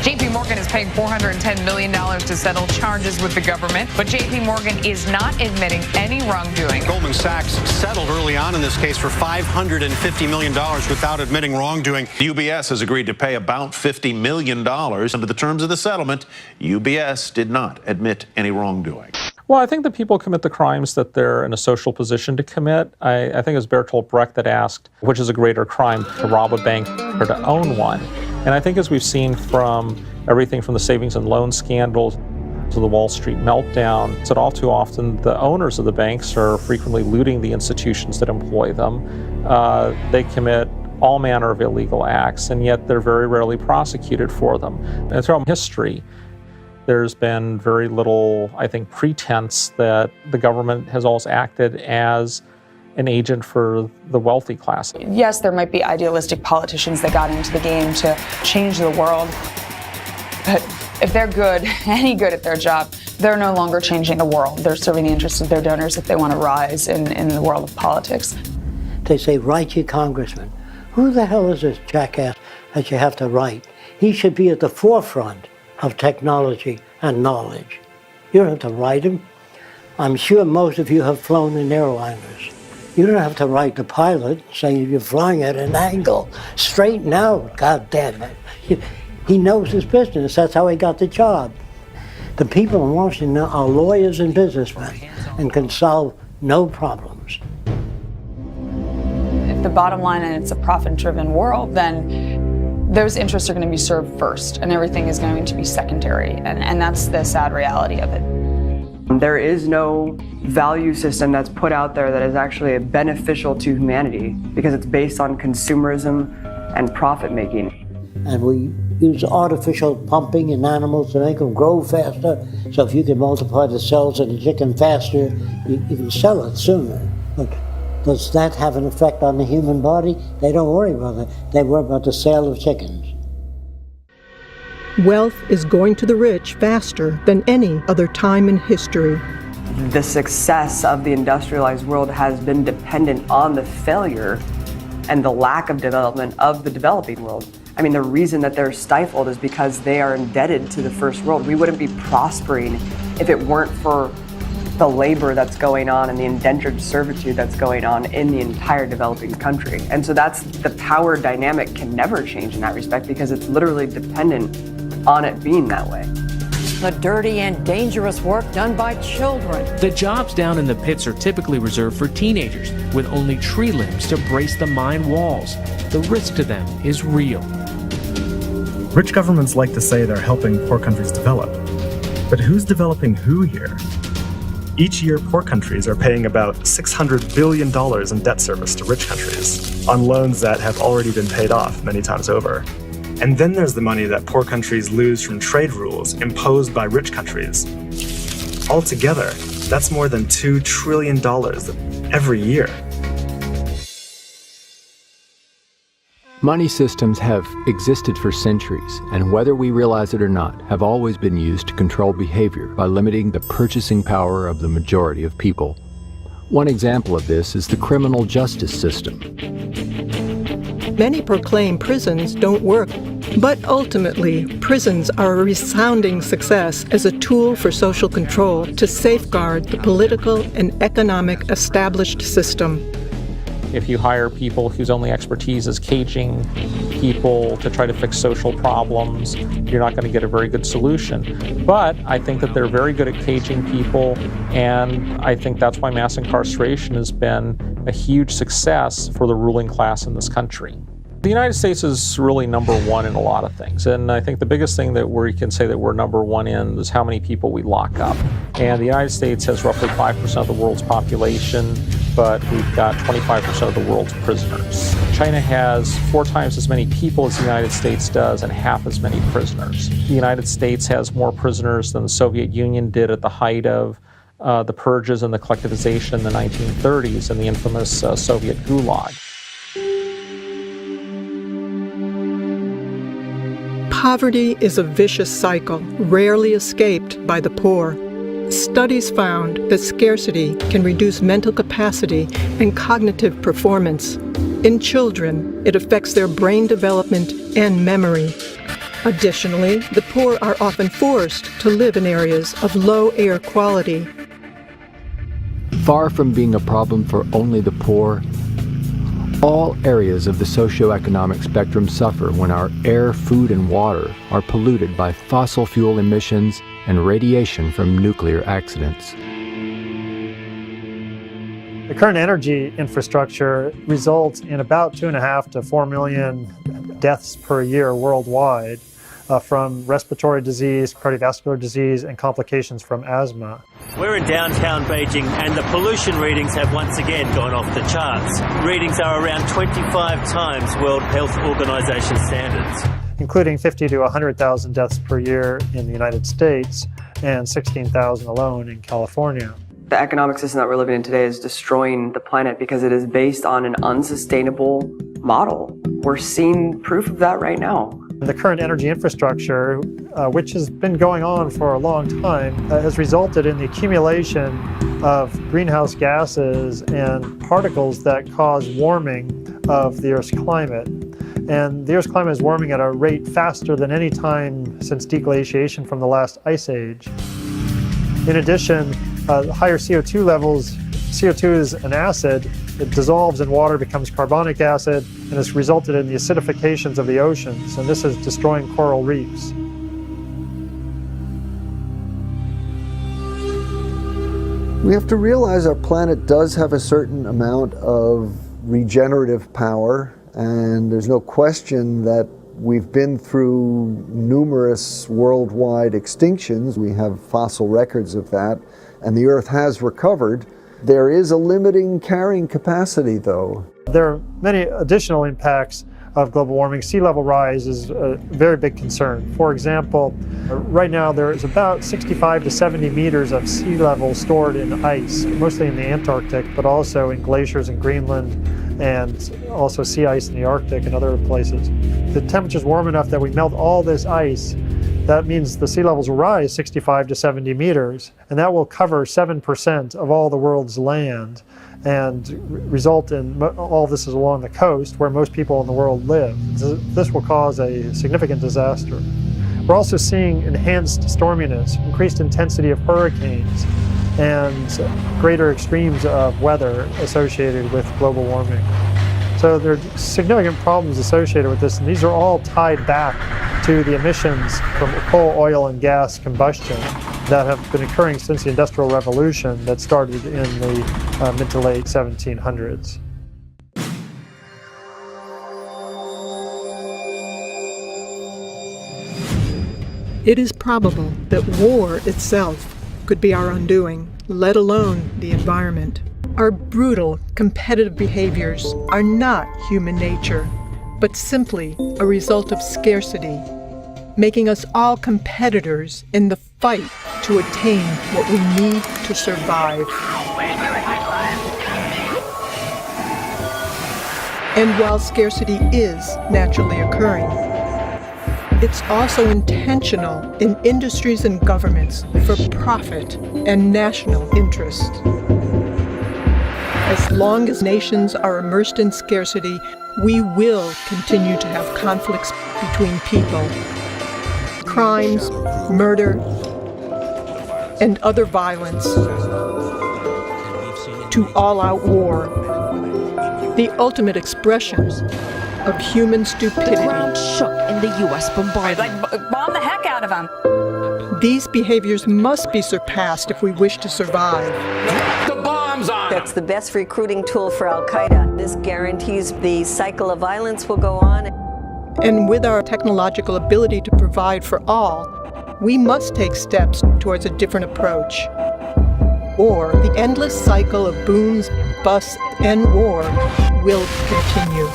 S23: JP Morgan is paying $410 million to settle charges with the government, but JP Morgan is not admitting any wrongdoing.
S24: Goldman Sachs settled early on in this case for $550 million without admitting wrongdoing.
S5: UBS has agreed to pay about $50 million. Under the terms of the settlement, UBS did not admit any wrongdoing.
S21: Well, I think that people commit the crimes that they're in a social position to commit. I think it was Bertolt Brecht that asked, which is a greater crime, to rob a bank or to own one? And I think as we've seen from everything from the savings and loan scandals to the Wall Street meltdown, that all too often the owners of the banks are frequently looting the institutions that employ them. They commit all manner of illegal acts, and yet they're very rarely prosecuted for them. And throughout history, there's been very little, I think, pretense that the government has always acted as an agent for the wealthy class.
S8: Yes, there might be idealistic politicians that got into the game to change the world, but if they're good, any good at their job, they're no longer changing the world. They're serving the interests of their donors if they want to rise in the world of politics.
S3: They say, write your congressman. Who the hell is this jackass that you have to write? He should be at the forefront of technology and knowledge. You don't have to write him. I'm sure most of you have flown in airliners. You don't have to write the pilot saying you're flying at an angle. Straighten out, God damn it. He knows his business. That's how he got the job. The people in Washington are lawyers and businessmen and can solve no problems.
S8: If the bottom line and it's a profit-driven world, then those interests are going to be served first and everything is going to be secondary. And that's the sad reality of it.
S12: There is no value system that's put out there that is actually beneficial to humanity because it's based on consumerism and profit making.
S3: And we use artificial pumping in animals to make them grow faster. So if you can multiply the cells of the chicken faster, you can sell it sooner. But does that have an effect on the human body? They don't worry about that. They worry about the sale of chickens.
S10: Wealth is going to the rich faster than any other time in history.
S12: The success of the industrialized world has been dependent on the failure and the lack of development of the developing world. I mean, the reason that they're stifled is because they are indebted to the first world. We wouldn't be prospering if it weren't for the labor that's going on and the indentured servitude that's going on in the entire developing country. And so that's the power dynamic can never change in that respect because it's literally dependent on it being that way.
S22: The dirty and dangerous work done by children.
S1: The jobs down in the pits are typically reserved for teenagers with only tree limbs to brace the mine walls. The risk to them is real.
S2: Rich governments like to say they're helping poor countries develop. But who's developing who here? Each year, poor countries are paying about $600 billion in debt service to rich countries on loans that have already been paid off many times over. And then there's the money that poor countries lose from trade rules imposed by rich countries. Altogether, that's more than $2 trillion every year.
S11: Money systems have existed for centuries, and whether we realize it or not, have always been used to control behavior by limiting the purchasing power of the majority of people. One example of this is the criminal justice system.
S10: Many proclaim prisons don't work, but ultimately, prisons are a resounding success as a tool for social control to safeguard the political and economic established system.
S21: If you hire people whose only expertise is caging people to try to fix social problems, you're not going to get a very good solution. But I think that they're very good at caging people, and I think that's why mass incarceration has been a huge success for the ruling class in this country. The United States is really number one in a lot of things, and I think the biggest thing that we can say that we're number one in is how many people we lock up. And the United States has roughly 5% of the world's population, but we've got 25% of the world's prisoners. China has 4 times as many people as the United States does and half as many prisoners. The United States has more prisoners than the Soviet Union did at the height of the purges and the collectivization in the 1930s and the infamous Soviet Gulag.
S10: Poverty is a vicious cycle, rarely escaped by the poor. Studies found that scarcity can reduce mental capacity and cognitive performance. In children, it affects their brain development and memory. Additionally, the poor are often forced to live in areas of low air quality.
S11: Far from being a problem for only the poor, all areas of the socioeconomic spectrum suffer when our air, food, and water are polluted by fossil fuel emissions and radiation from nuclear accidents.
S4: The current energy infrastructure results in about 2.5 to 4 million deaths per year worldwide from respiratory disease, cardiovascular disease, and complications from asthma.
S6: We're in downtown Beijing, and the pollution readings have once again gone off the charts. Readings are around 25 times World Health Organization standards,
S4: including 50 to 100,000 deaths per year in the United States and 16,000 alone in California.
S12: The economic system that we're living in today is destroying the planet because it is based on an unsustainable model. We're seeing proof of that right now.
S4: The current energy infrastructure, which has been going on for a long time, has resulted in the accumulation of greenhouse gases and particles that cause warming of the Earth's climate. And the Earth's climate is warming at a rate faster than any time since deglaciation from the last ice age. In addition, higher CO2 levels, CO2 is an acid. It dissolves in water, becomes carbonic acid, and has resulted in the acidifications of the oceans, and this is destroying coral reefs.
S7: We have to realize our planet does have a certain amount of regenerative power, and there's no question that we've been through numerous worldwide extinctions. We have fossil records of that, and the Earth has recovered. There is a limiting carrying capacity, though.
S4: There are many additional impacts of global warming. Sea level rise is a very big concern. For example, right now there is about 65 to 70 meters of sea level stored in ice, mostly in the Antarctic, but also in glaciers in Greenland and also sea ice in the Arctic and other places. The temperature's warm enough that we melt all this ice. That means the sea levels will rise 65 to 70 meters, and that will cover 7% of all the world's land and result in all this is along the coast where most people in the world live. This will cause a significant disaster. We're also seeing enhanced storminess, increased intensity of hurricanes, and greater extremes of weather associated with global warming. So there are significant problems associated with this, and these are all tied back to the emissions from coal, oil, and gas combustion that have been occurring since the Industrial Revolution that started in the mid to late 1700s.
S10: It is probable that war itself could be our undoing, let alone the environment. Our brutal, competitive behaviors are not human nature, but simply a result of scarcity, making us all competitors in the fight to attain what we need to survive. And while scarcity is naturally occurring, it's also intentional in industries and governments for profit and national interest. As long as nations are immersed in scarcity, we will continue to have conflicts between people. Crimes, murder, and other violence, to all-out war, the ultimate expression of human stupidity.
S9: The ground shook in the U.S. bombardment.
S13: Bomb the heck out of them.
S10: These behaviors must be surpassed if we wish to survive.
S9: The bombs on them.
S15: That's the best recruiting tool for Al-Qaeda. This guarantees the cycle of violence will go on.
S10: And with our technological ability to provide for all, we must take steps towards a different approach. Or the endless cycle of booms, busts, and war will continue.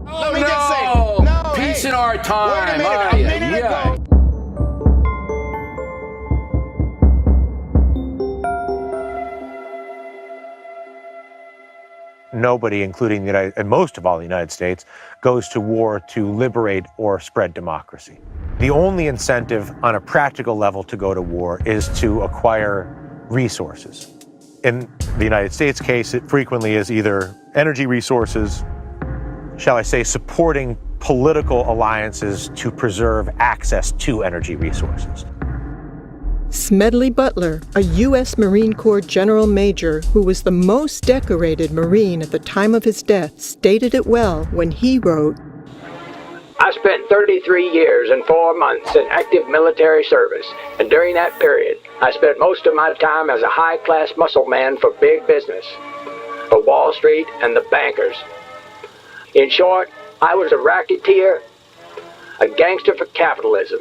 S9: Let me just say, no, peace in our time.
S24: Wait a minute ago.
S26: Nobody, including the United, and most of all the United States, goes to war to liberate or spread democracy. The only incentive on a practical level to go to war is to acquire resources. In the United States case, it frequently is either energy resources, shall I say, supporting political alliances to preserve access to energy resources.
S10: Smedley Butler, a U.S. Marine Corps General Major who was the most decorated Marine at the time of his death, stated it well when he wrote,
S16: I spent 33 years and 4 months in active military service, and during that period, I spent most of my time as a high-class muscle man for big business, for Wall Street and the bankers. In short, I was a racketeer, a gangster for capitalism.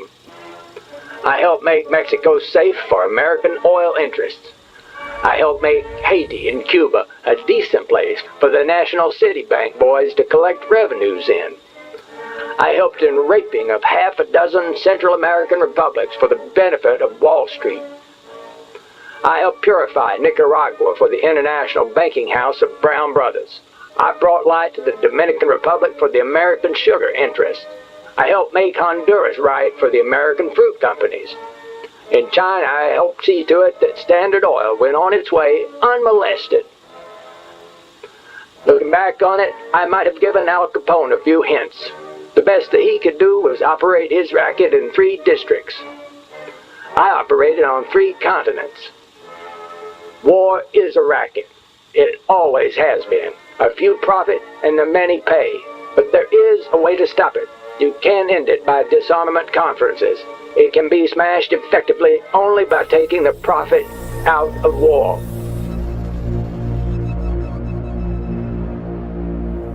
S16: I helped make Mexico safe for American oil interests. I helped make Haiti and Cuba a decent place for the National City Bank boys to collect revenues in. I helped in raping of half a dozen Central American republics for the benefit of Wall Street. I helped purify Nicaragua for the International Banking House of Brown Brothers. I brought light to the Dominican Republic for the American sugar interests. I helped make Honduras right for the American fruit companies. In China, I helped see to it that Standard Oil went on its way unmolested. Looking back on it, I might have given Al Capone a few hints. The best that he could do was operate his racket in 3 districts. I operated on 3 continents. War is a racket. It always has been. A few profit and the many pay. But there is a way to stop it. You can end it by disarmament conferences. it can be smashed effectively only by taking the profit out of war.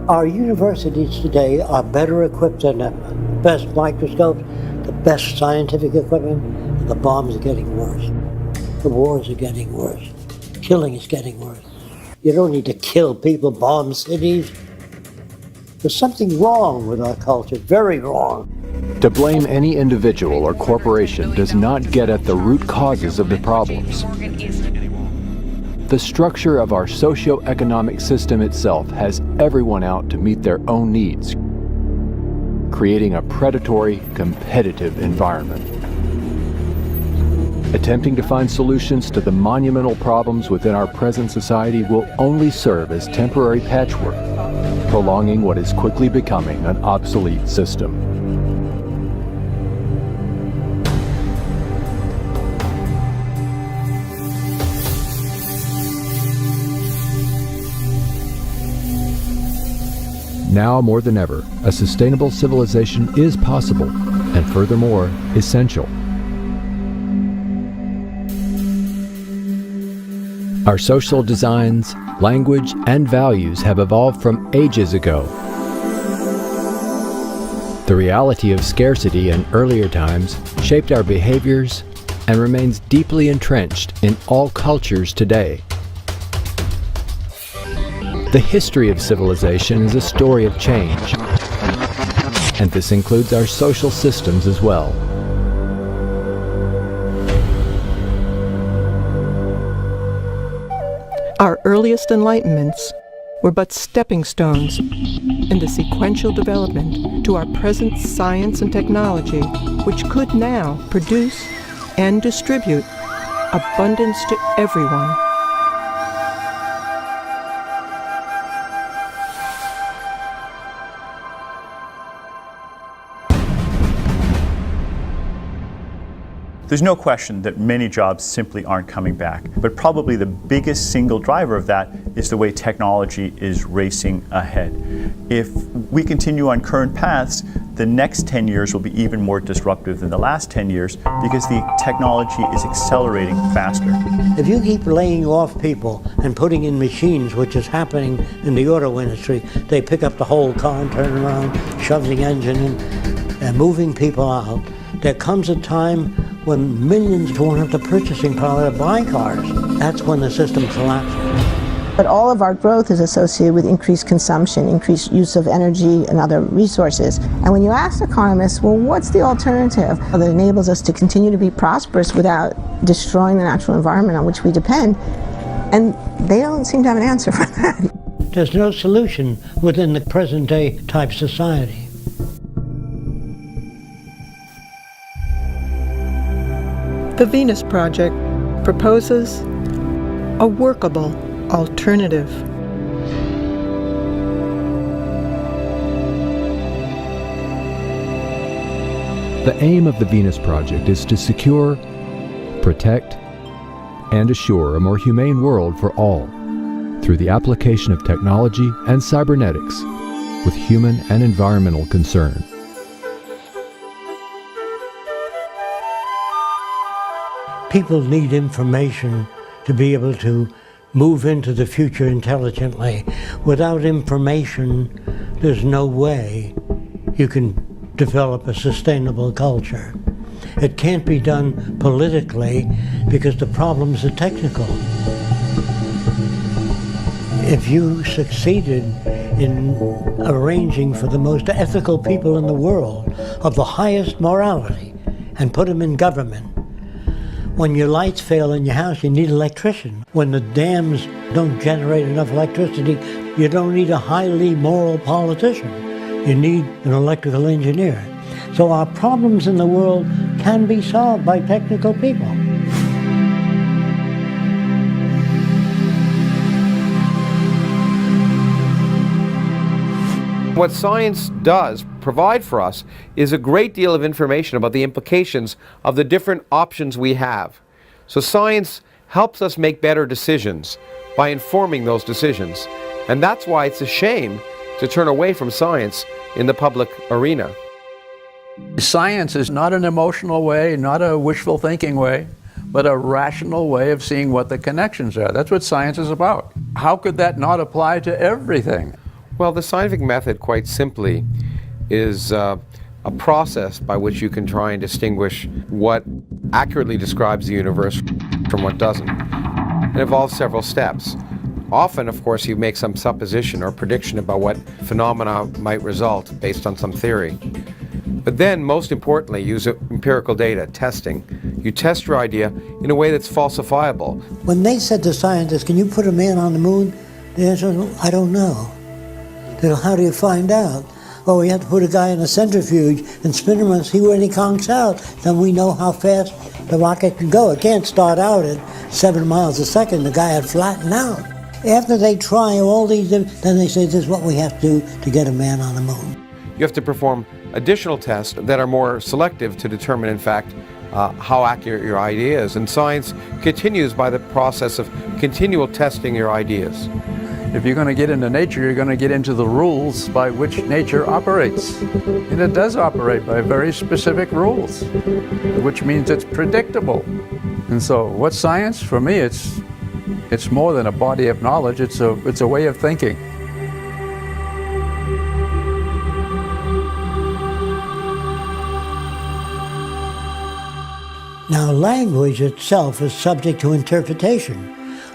S3: Our universities today are better equipped than ever. Best microscopes, the best scientific equipment, and the bombs are getting worse. The wars are getting worse. Killing is getting worse. You don't need to kill people, bomb cities. There's something wrong with our culture, very wrong.
S11: To blame any individual or corporation does not get at the root causes of the problems. The structure of our socio-economic system itself has everyone out to meet their own needs, creating a predatory, competitive environment. Attempting to find solutions to the monumental problems within our present society will only serve as temporary patchwork, prolonging what is quickly becoming an obsolete system. Now more than ever, a sustainable civilization is possible, and furthermore, essential. Our social designs, language, and values have evolved from ages ago. The reality of scarcity in earlier times shaped our behaviors and remains deeply entrenched in all cultures today. The history of civilization is a story of change, and this includes our social systems as well.
S10: Our earliest enlightenments were but stepping stones in the sequential development to our present science and technology, which could now produce and distribute abundance to everyone.
S13: There's no question that many jobs simply aren't coming back, but probably the biggest single driver of that is the way technology is racing ahead. If we continue on current paths, the next 10 years will be even more disruptive than the last 10 years because the technology is accelerating faster.
S3: If you keep laying off people and putting in machines, which is happening in the auto industry, they pick up the whole car and turn around, shove the engine in, and moving people out. There comes a time when millions won't have the purchasing power to buy cars. That's when the system collapses.
S14: But all of our growth is associated with increased consumption, increased use of energy and other resources. And when you ask economists, well, what's the alternative that enables us to continue to be prosperous without destroying the natural environment on which we depend? And they don't seem to have an answer for that.
S3: There's no solution within the present day type society.
S10: The Venus Project proposes a workable alternative.
S11: The aim of the Venus Project is to secure, protect, and assure a more humane world for all through the application of technology and cybernetics with human and environmental concern.
S3: People need information to be able to move into the future intelligently. Without information, there's no way you can develop a sustainable culture. It can't be done politically because the problems are technical. If you succeeded in arranging for the most ethical people in the world of the highest morality and put them in government, when your lights fail in your house, you need an electrician. When the dams don't generate enough electricity, you don't need a highly moral politician. You need an electrical engineer. So our problems in the world can be solved by technical people.
S17: What science does provide for us is a great deal of information about the implications of the different options we have. So science helps us make better decisions by informing those decisions. And that's why it's a shame to turn away from science in the public arena.
S5: Science is not an emotional way, not a wishful thinking way, but a rational way of seeing what the connections are. That's what science is about. How could that not apply to everything?
S17: Well, the scientific method, quite simply, is a process by which you can try and distinguish what accurately describes the universe from what doesn't. It involves several steps. Often, of course, you make some supposition or prediction about what phenomena might result based on some theory. But then, most importantly, use empirical data, testing. You test your idea in a way that's falsifiable.
S3: When they said to scientists, can you put a man on the moon? The answer was, I don't know. They go, how do you find out? Well, we have to put a guy in a centrifuge and spin him and see when he conks out. Then we know how fast the rocket can go. It can't start out at 7 miles a second. The guy had flattened out. After they try all these, then they say, this is what we have to do to get a man on the moon.
S17: You have to perform additional tests that are more selective to determine, in fact, how accurate your idea is. And science continues by the process of continual testing your ideas.
S5: If you're going to get into nature, you're going to get into the rules by which nature operates. And it does operate by very specific rules, which means it's predictable. And so what's science? For me, it's more than a body of knowledge. It's a way of thinking.
S3: Now, language itself is subject to interpretation.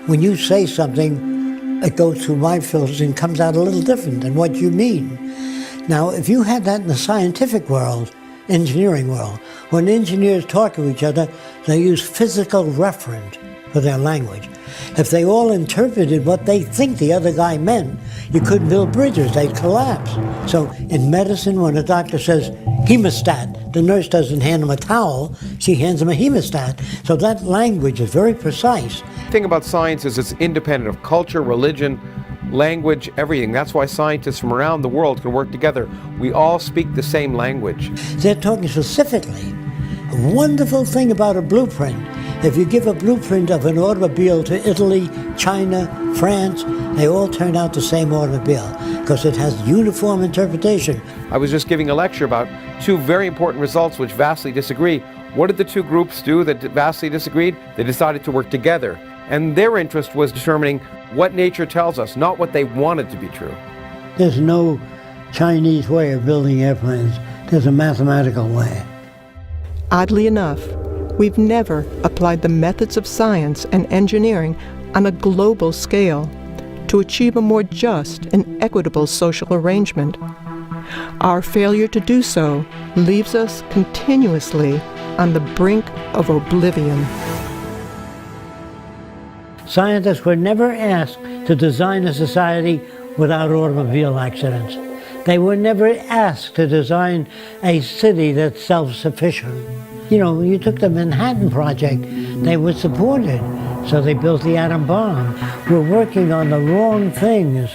S3: When you say something, it goes through my filters and comes out a little different than what you mean. Now, if you had that in the scientific world, engineering world, when engineers talk to each other, they use physical reference for their language. If they all interpreted what they think the other guy meant, you couldn't build bridges, they'd collapse. So in medicine, when a doctor says hemostat, the nurse doesn't hand him a towel, she hands him a hemostat. So that language is very precise.
S17: The thing about science is it's independent of culture, religion, language, everything. That's why scientists from around the world can work together. We all speak the same language.
S3: They're talking specifically. A wonderful thing about a blueprint, if you give a blueprint of an automobile to Italy, China, France, they all turn out the same automobile because it has uniform interpretation.
S17: I was just giving a lecture about two very important results which vastly disagree. What did the two groups do that vastly disagreed? They decided to work together. And their interest was determining what nature tells us, not what they wanted to be true.
S3: There's no Chinese way of building airplanes. There's a mathematical way.
S10: Oddly enough, we've never applied the methods of science and engineering on a global scale to achieve a more just and equitable social arrangement. Our failure to do so leaves us continuously on the brink of oblivion.
S3: Scientists were never asked to design a society without automobile accidents. They were never asked to design a city that's self-sufficient. You know, you took the Manhattan Project, they were supported, so they built the atom bomb. We're working on the wrong things.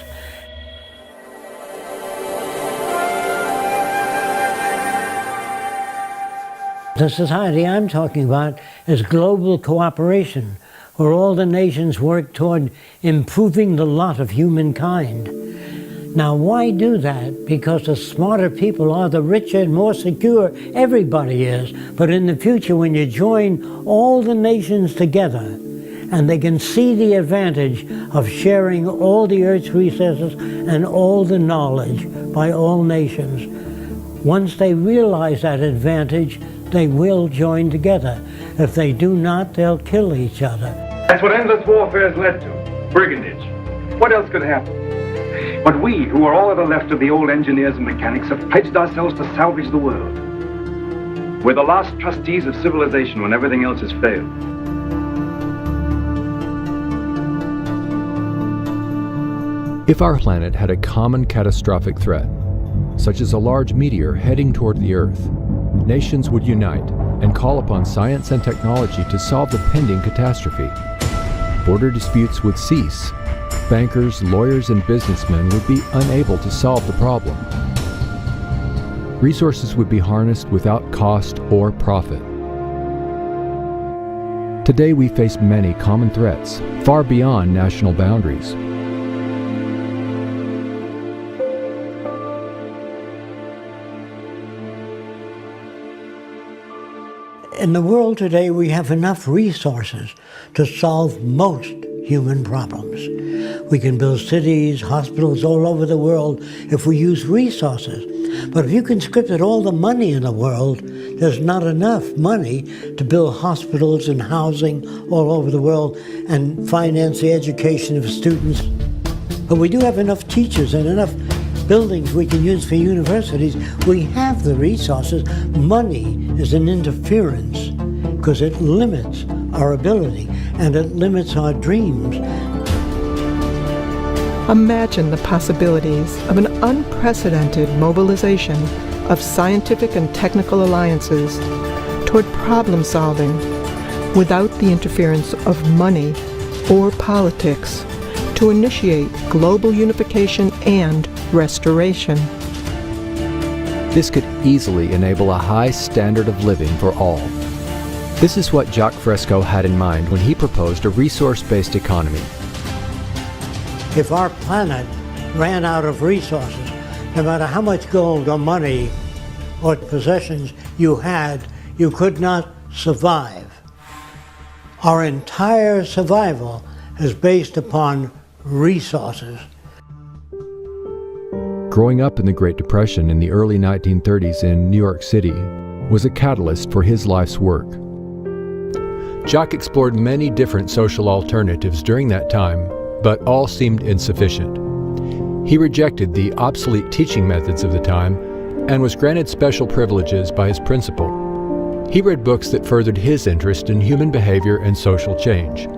S3: The society I'm talking about is global cooperation, where all the nations work toward improving the lot of humankind. Now, why do that? Because the smarter people are, the richer and more secure everybody is. But in the future, when you join all the nations together, and they can see the advantage of sharing all the Earth's resources and all the knowledge by all nations, once they realize that advantage, they will join together. If they do not, they'll kill each other.
S18: That's what endless warfare has led to. Brigandage. What else could happen? But we, who are all that are left of the old engineers and mechanics, have pledged ourselves to salvage the world. We're the last trustees of civilization when everything else has failed.
S11: If our planet had a common catastrophic threat, such as a large meteor heading toward the Earth, nations would unite and call upon science and technology to solve the pending catastrophe. Border disputes would cease. Bankers, lawyers, and businessmen would be unable to solve the problem. Resources would be harnessed without cost or profit. Today we face many common threats, far beyond national boundaries.
S3: In the world today, we have enough resources to solve most human problems. We can build cities, hospitals all over the world if we use resources. But if you conscripted all the money in the world, there's not enough money to build hospitals and housing all over the world and finance the education of students. But we do have enough teachers and enough buildings we can use for universities. We have the resources. Money is an interference because it limits our ability and it limits our dreams.
S10: Imagine the possibilities of an unprecedented mobilization of scientific and technical alliances toward problem solving without the interference of money or politics to initiate global unification and restoration.
S11: This could easily enable a high standard of living for all. This is what Jacques Fresco had in mind when he proposed a resource-based economy.
S3: If our planet ran out of resources, no matter how much gold or money or possessions you had, you could not survive. Our entire survival is based upon resources.
S11: Growing up in the Great Depression in the early 1930s in New York City was a catalyst for his life's work. Jacques explored many different social alternatives during that time, but all seemed insufficient. He rejected the obsolete teaching methods of the time and was granted special privileges by his principal. He read books that furthered his interest in human behavior and social change.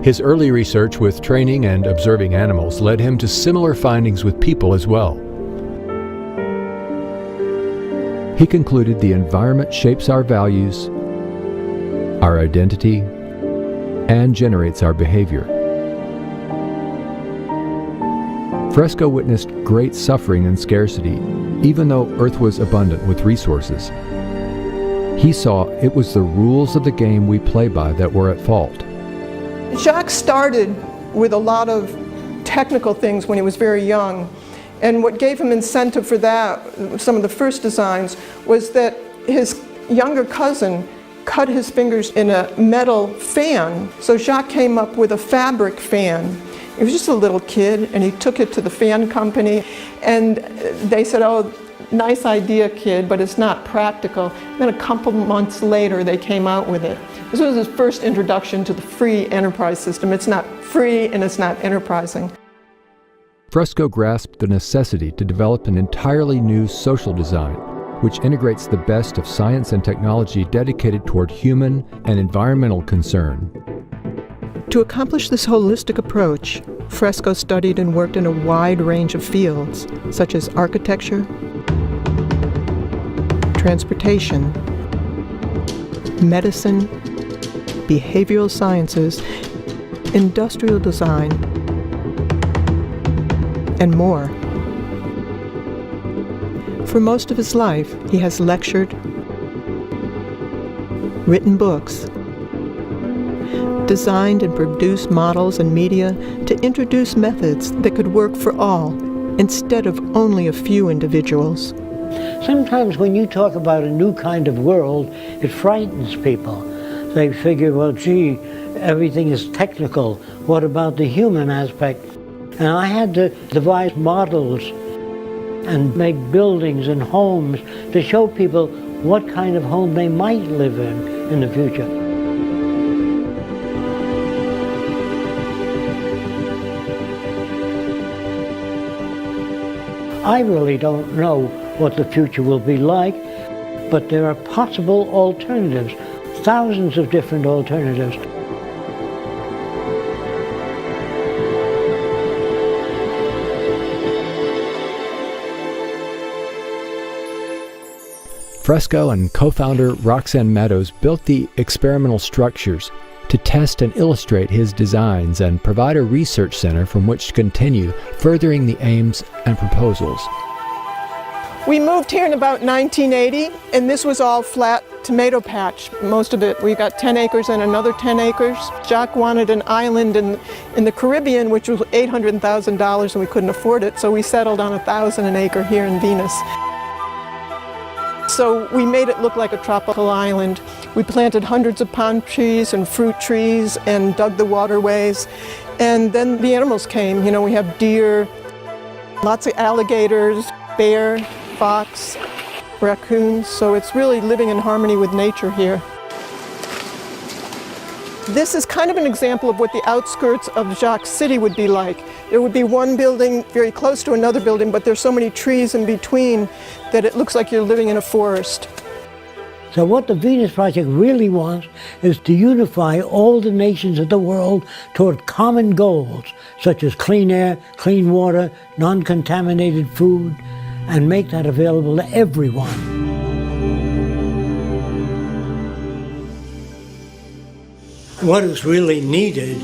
S11: His early research with training and observing animals led him to similar findings with people as well. He concluded the environment shapes our values, our identity, and generates our behavior. Fresco witnessed great suffering and scarcity, even though Earth was abundant with resources. He saw it was the rules of the game we play by that were at fault.
S10: Jacques started with a lot of technical things when he was very young, and what gave him incentive for that, some of the first designs, was that his younger cousin cut his fingers in a metal fan, so Jacques came up with a fabric fan. He was just a little kid, and he took it to the fan company, and they said, "Oh, nice idea, kid, but it's not practical." And then a couple months later, they came out with it. This was his first introduction to the free enterprise system. It's not free and it's not enterprising.
S11: Fresco grasped the necessity to develop an entirely new social design, which integrates the best of science and technology dedicated toward human and environmental concern.
S10: To accomplish this holistic approach, Fresco studied and worked in a wide range of fields, such as architecture, transportation, medicine, behavioral sciences, industrial design, and more. For most of his life, he has lectured, written books, designed and produced models and media to introduce methods that could work for all instead of only a few individuals.
S3: Sometimes when you talk about a new kind of world, it frightens people. They figure, well, gee, everything is technical. What about the human aspect? And I had to devise models and make buildings and homes to show people what kind of home they might live in the future. I really don't know what the future will be like, but there are possible alternatives, thousands of different alternatives.
S11: Fresco and co-founder Roxanne Meadows built the experimental structures to test and illustrate his designs and provide a research center from which to continue furthering the aims and proposals.
S10: We moved here in about 1980, and this was all flat tomato patch, most of it. We got 10 acres and another 10 acres. Jacques wanted an island in the Caribbean, which was $800,000, and we couldn't afford it, so we settled on 1,000 an acre here in Venus. So we made it look like a tropical island. We planted hundreds of palm trees and fruit trees and dug the waterways. And then the animals came. You know, we have deer, lots of alligators, bear, fox, raccoons. So it's really living in harmony with nature here. This is kind of an example of what the outskirts of Jacques City would be like. There would be one building very close to another building, but there's so many trees in between that it looks like you're living in a forest.
S3: So what the Venus Project really wants is to unify all the nations of the world toward common goals, such as clean air, clean water, non-contaminated food, and make that available to everyone. What is really needed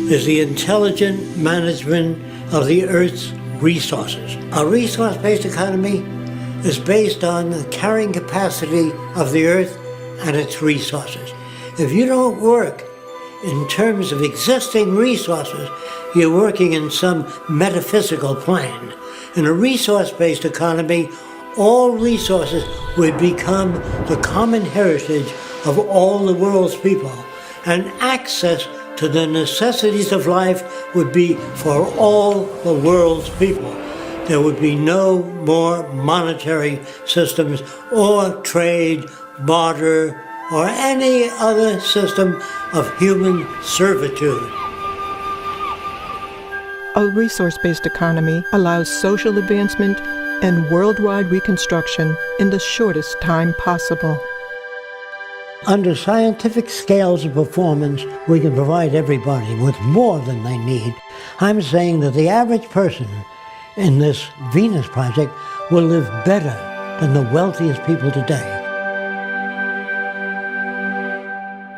S3: is the intelligent management of the Earth's resources. A resource-based economy is based on the carrying capacity of the Earth and its resources. If you don't work in terms of existing resources, you're working in some metaphysical plane. In a resource-based economy, all resources would become the common heritage of all the world's people, and access to the necessities of life would be for all the world's people. There would be no more monetary systems or trade, barter, or any other system of human servitude.
S10: A resource-based economy allows social advancement and worldwide reconstruction in the shortest time possible.
S3: Under scientific scales of performance, we can provide everybody with more than they need. I'm saying that the average person in this Venus Project will live better than the wealthiest people today.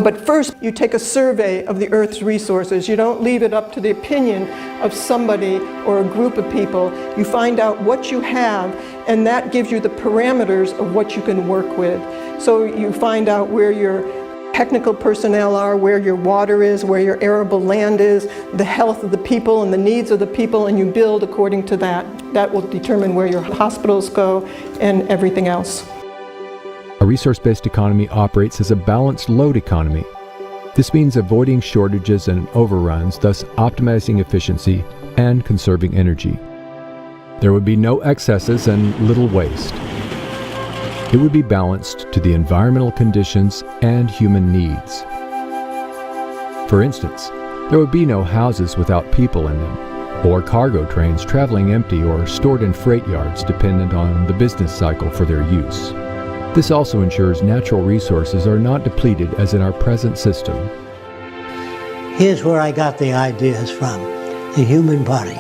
S10: But first, you take a survey of the Earth's resources. You don't leave it up to the opinion of somebody or a group of people. You find out what you have, and that gives you the parameters of what you can work with. So you find out where your technical personnel are, where your water is, where your arable land is, the health of the people and the needs of the people, and you build according to that. That will determine where your hospitals go and everything else.
S11: A resource-based economy operates as a balanced load economy. This means avoiding shortages and overruns, thus optimizing efficiency and conserving energy. There would be no excesses and little waste. It would be balanced to the environmental conditions and human needs. For instance, there would be no houses without people in them, or cargo trains traveling empty or stored in freight yards dependent on the business cycle for their use. This also ensures natural resources are not depleted as in our present system.
S3: Here's where I got the ideas from: the human body.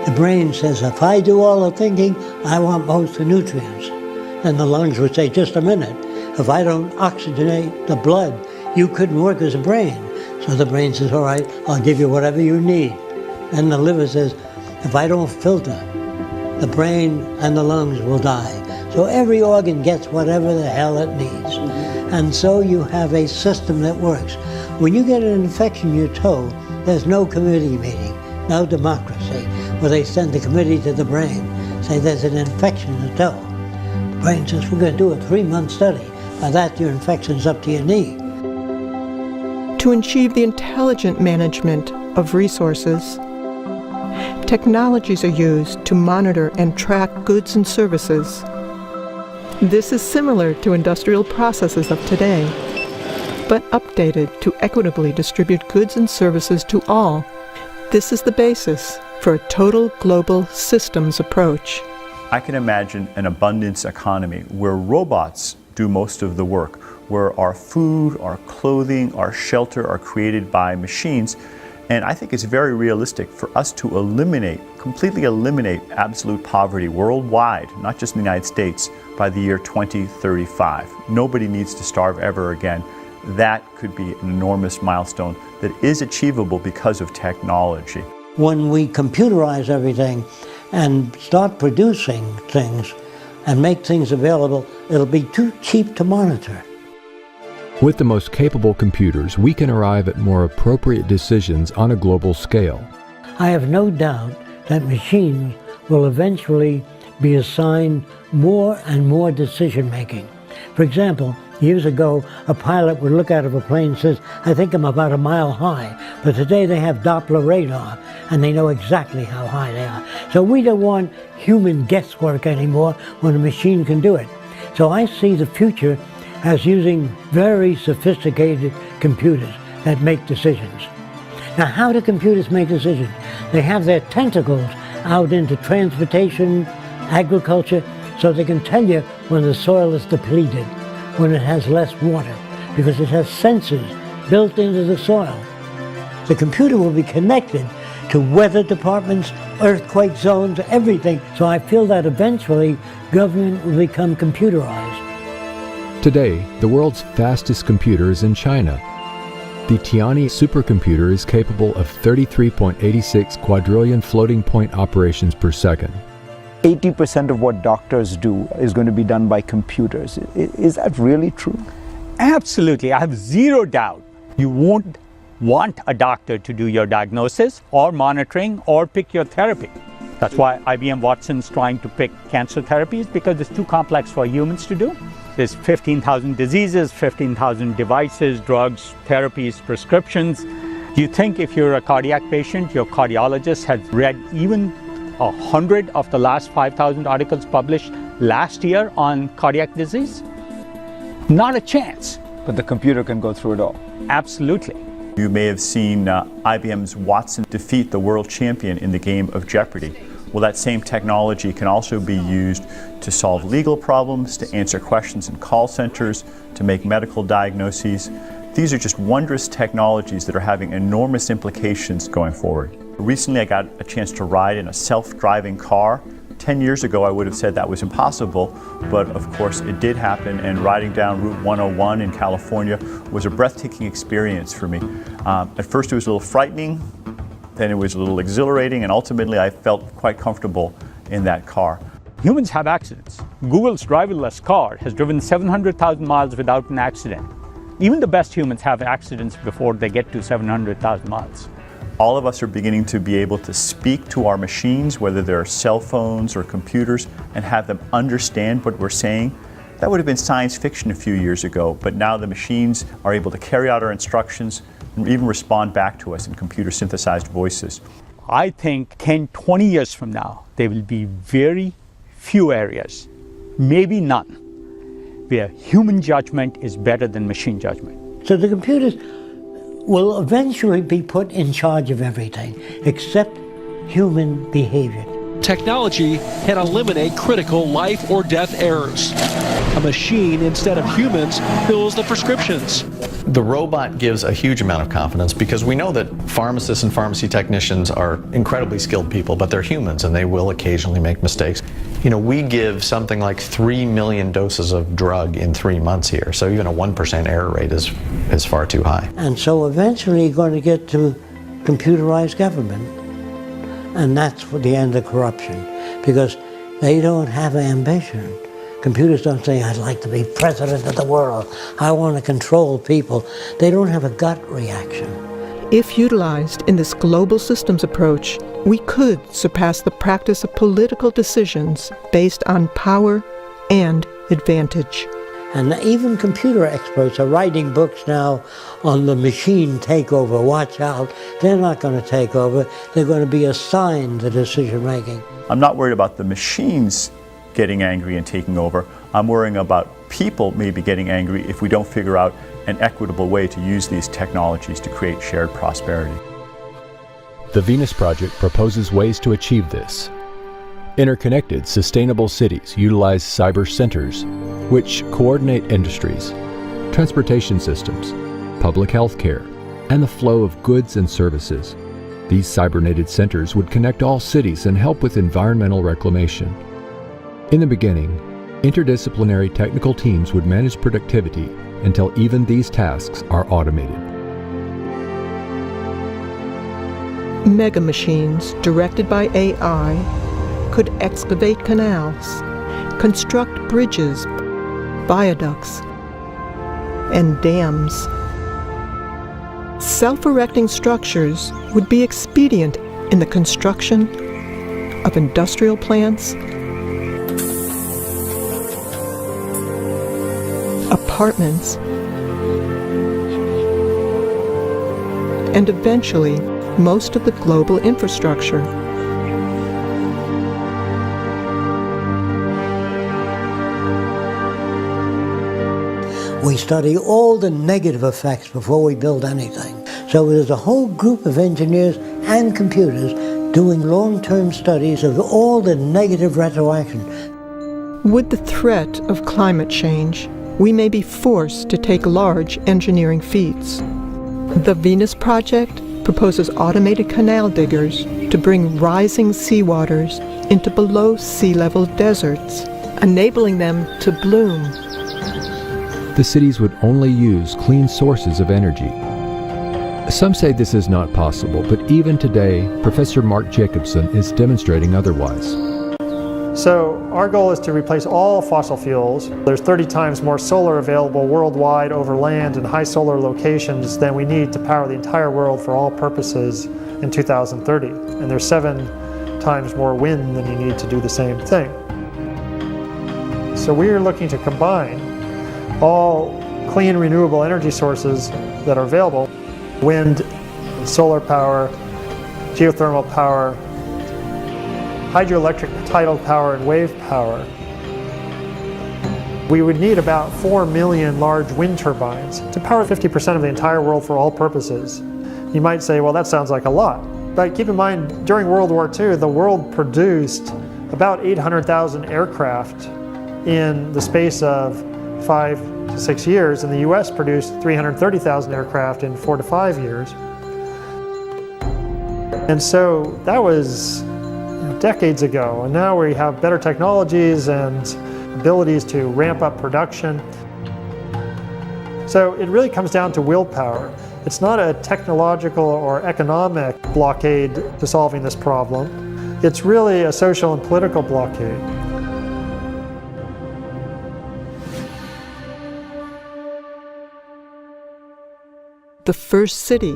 S3: The brain says, if I do all the thinking, I want most of the nutrients. Then the lungs would say, just a minute, if I don't oxygenate the blood, you couldn't work as a brain. So the brain says, all right, I'll give you whatever you need. Then the liver says, if I don't filter, the brain and the lungs will die. So every organ gets whatever the hell it needs. And so you have a system that works. When you get an infection in your toe, there's no committee meeting, no democracy, where they send the committee to the brain, say there's an infection in the toe. The brain says, we're going to do a 3-month study. By that, your infection's up to your knee.
S10: To achieve the intelligent management of resources, technologies are used to monitor and track goods and services. This is similar to industrial processes of today, but updated to equitably distribute goods and services to all. This is the basis for a total global systems approach.
S13: I can imagine an abundance economy where robots do most of the work, where our food, our clothing, our shelter are created by machines. And I think it's very realistic for us to completely eliminate absolute poverty worldwide, not just in the United States, by the year 2035. Nobody needs to starve ever again. That could be an enormous milestone that is achievable because of technology.
S3: When we computerize everything and start producing things and make things available, it'll be too cheap to monitor.
S11: With the most capable computers, we can arrive at more appropriate decisions on a global scale.
S3: I have no doubt that machines will eventually be assigned more and more decision-making. For example, years ago, a pilot would look out of a plane and says, I think I'm about a mile high. But today they have Doppler radar, and they know exactly how high they are. So we don't want human guesswork anymore when a machine can do it. So I see the future as using very sophisticated computers that make decisions. Now, how do computers make decisions? They have their tentacles out into transportation, agriculture, so they can tell you when the soil is depleted, when it has less water, because it has sensors built into the soil. The computer will be connected to weather departments, earthquake zones, everything. So I feel that eventually government will become computerized.
S11: Today, the world's fastest computer is in China. The Tianyi supercomputer is capable of 33.86 quadrillion floating point operations per second.
S8: 80% of what doctors do is going to be done by computers. Is that really true?
S19: Absolutely. I have zero doubt. You won't want a doctor to do your diagnosis or monitoring or pick your therapy. That's why IBM Watson's trying to pick cancer therapies, because it's too complex for humans to do. There's 15,000 diseases, 15,000 devices, drugs, therapies, prescriptions. Do you think if you're a cardiac patient, your cardiologist has read even 100 of the last 5,000 articles published last year on cardiac disease? Not a chance.
S8: But the computer can go through it all.
S19: Absolutely.
S13: You may have seen IBM's Watson defeat the world champion in the game of Jeopardy. Well, that same technology can also be used to solve legal problems, to answer questions in call centers, to make medical diagnoses. These are just wondrous technologies that are having enormous implications going forward. Recently, I got a chance to ride in a self-driving car. 10 years ago, I would have said that was impossible, but of course it did happen, and riding down Route 101 in California was a breathtaking experience for me. At first it was a little frightening, then it was a little exhilarating, and ultimately I felt quite comfortable in that car.
S19: Humans have accidents. Google's driverless car has driven 700,000 miles without an accident. Even the best humans have accidents before they get to 700,000 miles.
S13: All of us are beginning to be able to speak to our machines, whether they're cell phones or computers, and have them understand what we're saying. That would have been science fiction a few years ago, but now the machines are able to carry out our instructions and even respond back to us in computer synthesized voices.
S19: I think 10, 20 years from now, there will be very few areas, maybe none, where human judgment is better than machine judgment.
S3: So the computers will eventually be put in charge of everything except human behavior.
S1: Technology can eliminate critical life or death errors. A machine, instead of humans, fills the prescriptions.
S20: The robot gives a huge amount of confidence because we know that pharmacists and pharmacy technicians are incredibly skilled people, but they're humans and they will occasionally make mistakes. You know, we give something like 3 million doses of drug in 3 months here, so even a 1% error rate is far too high.
S3: And so eventually you're going to get to computerized government. And that's the end of corruption, because they don't have ambition. Computers don't say, I'd like to be president of the world. I want to control people. They don't have a gut reaction.
S10: If utilized in this global systems approach, we could surpass the practice of political decisions based on power and advantage.
S3: And even computer experts are writing books now on the machine takeover. Watch out, they're not going to take over. They're going to be assigned the decision making.
S13: I'm not worried about the machines getting angry and taking over. I'm worrying about people maybe getting angry if we don't figure out an equitable way to use these technologies to create shared prosperity.
S11: The Venus Project proposes ways to achieve this. Interconnected, sustainable cities utilize cyber centers, which coordinate industries, transportation systems, public health care, and the flow of goods and services. These cybernated centers would connect all cities and help with environmental reclamation. In the beginning, interdisciplinary technical teams would manage productivity until even these tasks are automated.
S10: Mega machines directed by AI could excavate canals, construct bridges, viaducts, and dams. Self-erecting structures would be expedient in the construction of industrial plants, apartments, and eventually most of the global infrastructure.
S3: We study all the negative effects before we build anything. So there's a whole group of engineers and computers doing long-term studies of all the negative retroaction.
S10: With the threat of climate change, we may be forced to take large engineering feats. The Venus Project proposes automated canal diggers to bring rising seawaters into below sea level deserts, enabling them to bloom.
S11: The cities would only use clean sources of energy. Some say this is not possible, but even today, Professor Mark Jacobson is demonstrating otherwise.
S4: So our goal is to replace all fossil fuels. There's 30 times more solar available worldwide over land in high solar locations than we need to power the entire world for all purposes in 2030. And there's 7 times more wind than you need to do the same thing. So we are looking to combine all clean renewable energy sources that are available: wind, solar power, geothermal power, hydroelectric tidal power, and wave power. We would need about 4 million large wind turbines to power 50% of the entire world for all purposes. You might say, well, that sounds like a lot. But keep in mind, during World War II, the world produced about 800,000 aircraft in the space of 5 to 6 years, and the US produced 330,000 aircraft in 4 to 5 years. And so that was decades ago, and now we have better technologies and abilities to ramp up production. So it really comes down to willpower. It's not a technological or economic blockade to solving this problem. It's really a social and political blockade.
S10: The first city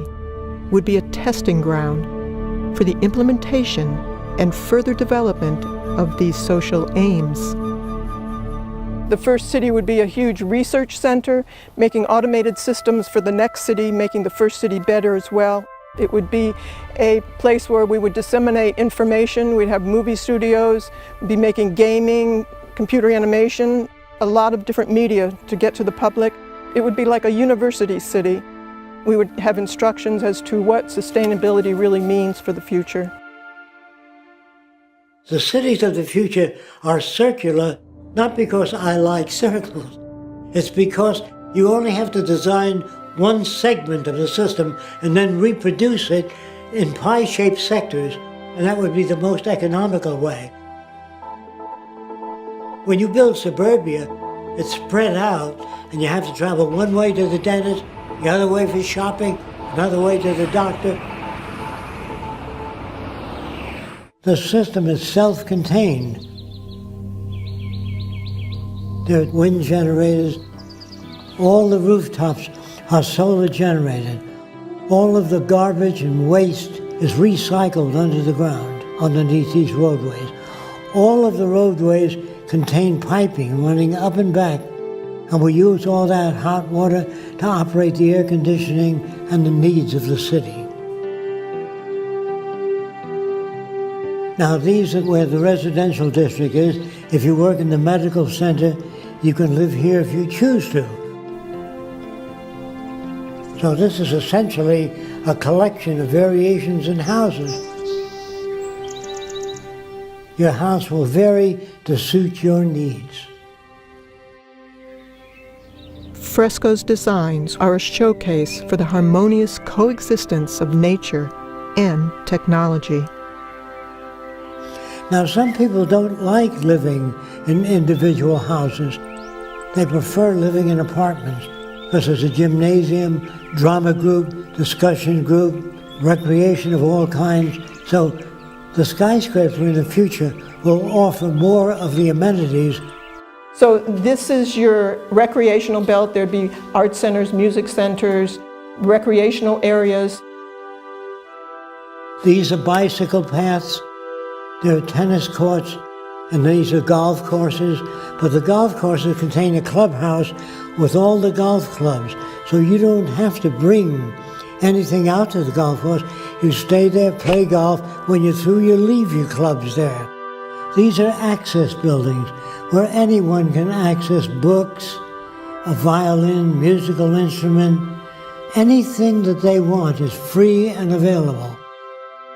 S10: would be a testing ground for the implementation and further development of these social aims. The first city would be a huge research center, making automated systems for the next city, making the first city better as well. It would be a place where we would disseminate information. We'd have movie studios, be making gaming, computer animation, a lot of different media to get to the public. It would be like a university city. We would have instructions as to what sustainability really means for the future.
S3: The cities of the future are circular, not because I like circles. It's because you only have to design one segment of the system and then reproduce it in pie-shaped sectors, and that would be the most economical way. When you build suburbia, it's spread out, and you have to travel one way to the dentist, the other way for shopping, another way to the doctor. The system is self-contained. There are wind generators. All the rooftops are solar generated. All of the garbage and waste is recycled under the ground, underneath these roadways. All of the roadways contain piping running up and back, and we use all that hot water to operate the air conditioning and the needs of the city. Now these are where the residential district is. If you work in the medical center, you can live here if you choose to. So this is essentially a collection of variations in houses. Your house will vary to suit your needs.
S10: Fresco's designs are a showcase for the harmonious coexistence of nature and technology.
S3: Now, some people don't like living in individual houses. They prefer living in apartments because there's a gymnasium, drama group, discussion group, recreation of all kinds. So the skyscraper in the future will offer more of the amenities.
S10: So this is your recreational belt. There'd be art centers, music centers, recreational areas.
S3: These are bicycle paths. There are tennis courts, and these are golf courses. But the golf courses contain a clubhouse with all the golf clubs, so you don't have to bring anything out to the golf course. You stay there, play golf. When you're through, you leave your clubs there. These are access buildings where anyone can access books, a violin, musical instrument. Anything that they want is free and available.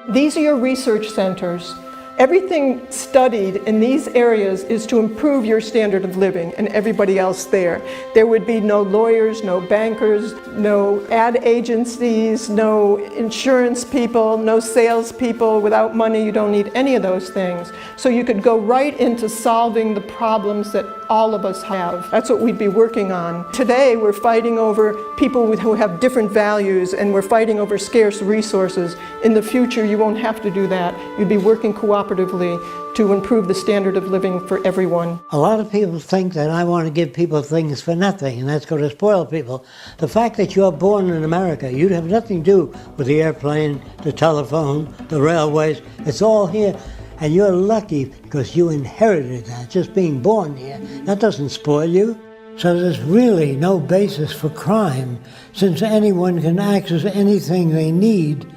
S10: These are your research centers. Everything studied in these areas is to improve your standard of living and everybody else there. There would be no lawyers, no bankers, no ad agencies, no insurance people, no salespeople. Without money, you don't need any of those things. So you could go right into solving the problems that all of us have. That's what we'd be working on. Today, we're fighting over people who have different values, and we're fighting over scarce resources. In the future, you won't have to do that. You'd be working cooperatively to improve the standard of living for everyone.
S3: A lot of people think that I want to give people things for nothing, and that's going to spoil people. The fact that you're born in America, you have nothing to do with the airplane, the telephone, the railways. It's all here. And you're lucky because you inherited that, just being born here. That doesn't spoil you. So there's really no basis for crime. Since anyone can access anything they need,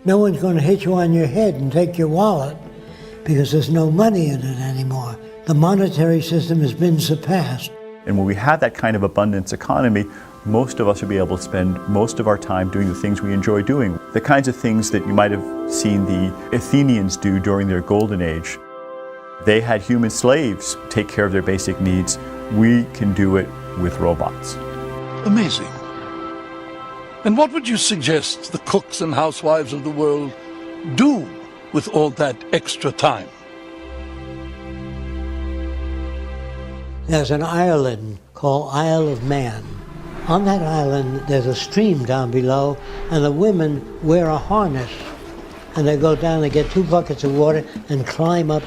S3: no one's going to hit you on your head and take your wallet because there's no money in it anymore. The monetary system has been surpassed.
S13: And when we have that kind of abundance economy, most of us will be able to spend most of our time doing the things we enjoy doing. The kinds of things that you might have seen the Athenians do during their golden age. They had human slaves take care of their basic needs. We can do it with robots.
S2: Amazing. And what would you suggest the cooks and housewives of the world do with all that extra time?
S3: There's an island called Isle of Man. On that island, there's a stream down below, and the women wear a harness. And they go down, they get 2 buckets of water and climb up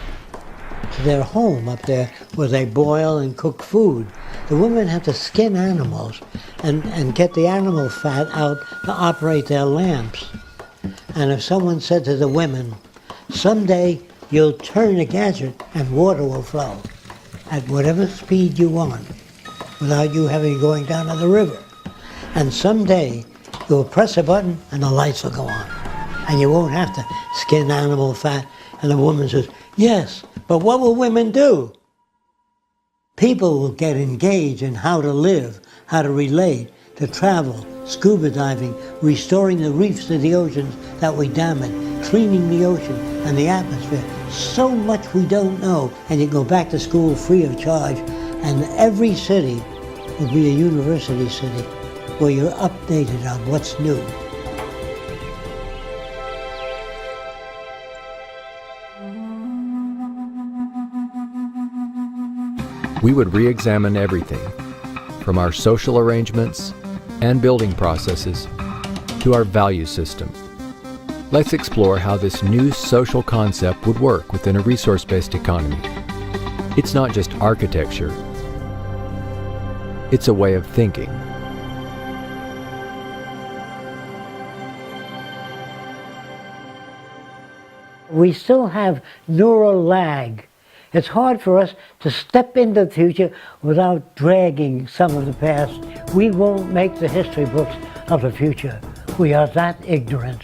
S3: to their home up there where they boil and cook food. The women have to skin animals and get the animal fat out to operate their lamps. And if someone said to the women, someday you'll turn a gadget and water will flow at whatever speed you want, without you having going down to the river. And someday you'll press a button and the lights will go on. And you won't have to skin animal fat. And the woman says, yes, but what will women do? People will get engaged in how to live, how to relate, to travel, scuba diving, restoring the reefs of the oceans that we damage, cleaning the ocean and the atmosphere. So much we don't know. And you go back to school free of charge, and every city will be a university city where you're updated on what's new.
S11: We would re-examine everything, from our social arrangements and building processes to our value system. Let's explore how this new social concept would work within a resource-based economy. It's not just architecture, it's a way of thinking.
S3: We still have neural lag. It's hard for us to step into the future without dragging some of the past. We won't make the history books of the future. We are that ignorant.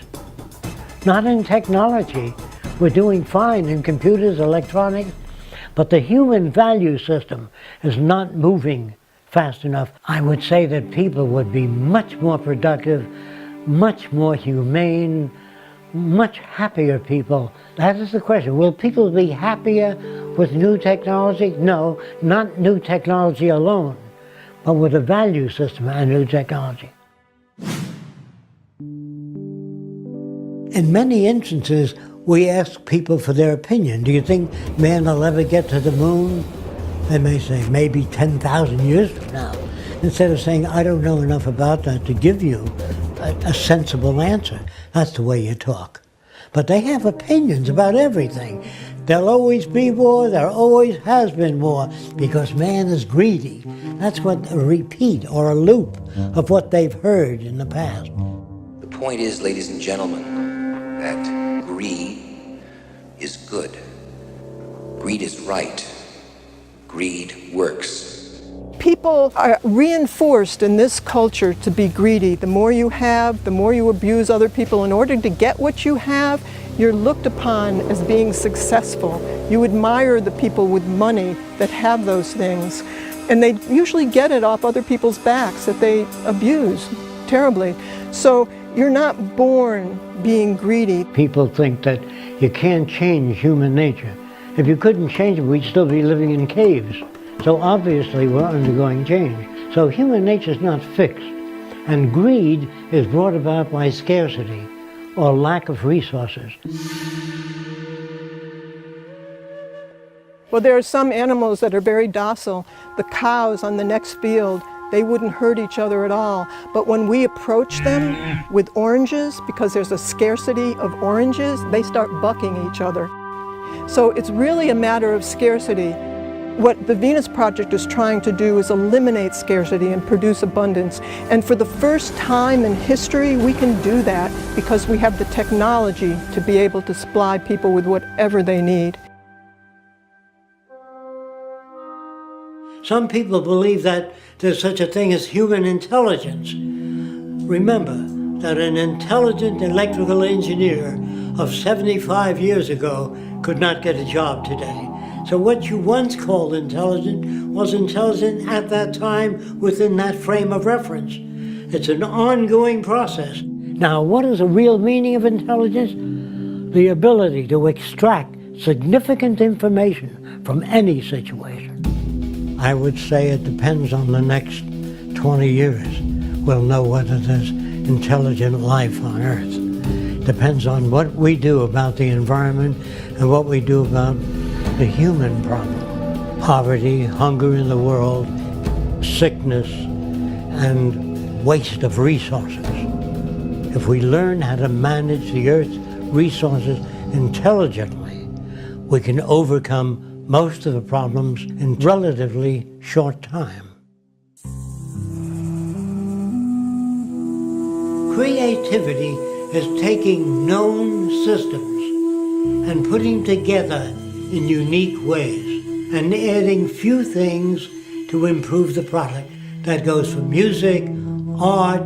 S3: Not in technology. We're doing fine in computers, electronics, but the human value system is not moving fast enough. I would say that people would be much more productive, much more humane, much happier people. That is the question. Will people be happier with new technology? No, not new technology alone, but with a value system and new technology. In many instances, we ask people for their opinion. Do you think man will ever get to the moon? They may say, maybe 10,000 years from now. Instead of saying, I don't know enough about that to give you a sensible answer. That's the way you talk. But they have opinions about everything. There'll always be war, there always has been war, because man is greedy. That's what a repeat or a loop of what they've heard in the past.
S6: The point is, ladies and gentlemen, that greed is good. Greed is right. greed works.
S10: People are reinforced in this culture to be greedy. The more you have, the more you abuse other people. In order to get what you have, you're looked upon as being successful. You admire the people with money that have those things. And they usually get it off other people's backs that they abuse terribly. So you're not born being greedy.
S3: People think that you can't change human nature. If you couldn't change it, we'd still be living in caves. So obviously we're undergoing change. So human nature is not fixed. And greed is brought about by scarcity or lack of resources.
S10: Well, there are some animals that are very docile. The cows on the next field, they wouldn't hurt each other at all. But when we approach them with oranges, because there's a scarcity of oranges, they start bucking each other. So it's really a matter of scarcity. What the Venus Project is trying to do is eliminate scarcity and produce abundance. And for the first time in history, we can do that because we have the technology to be able to supply people with whatever they need.
S3: Some people believe that there's such a thing as human intelligence. Remember that an intelligent electrical engineer of 75 years ago could not get a job today. So what you once called intelligent was intelligent at that time within that frame of reference. It's an ongoing process. Now, what is the real meaning of intelligence? The ability to extract significant information from any situation. I would say it depends on the next 20 years. We'll know whether there's intelligent life on Earth. Depends on what we do about the environment and what we do about the human problem. Poverty, hunger in the world, sickness, and waste of resources. If we learn how to manage the Earth's resources intelligently, we can overcome most of the problems in relatively short time. Creativity is taking known systems and putting together in unique ways and adding few things to improve the product. That goes for music, art,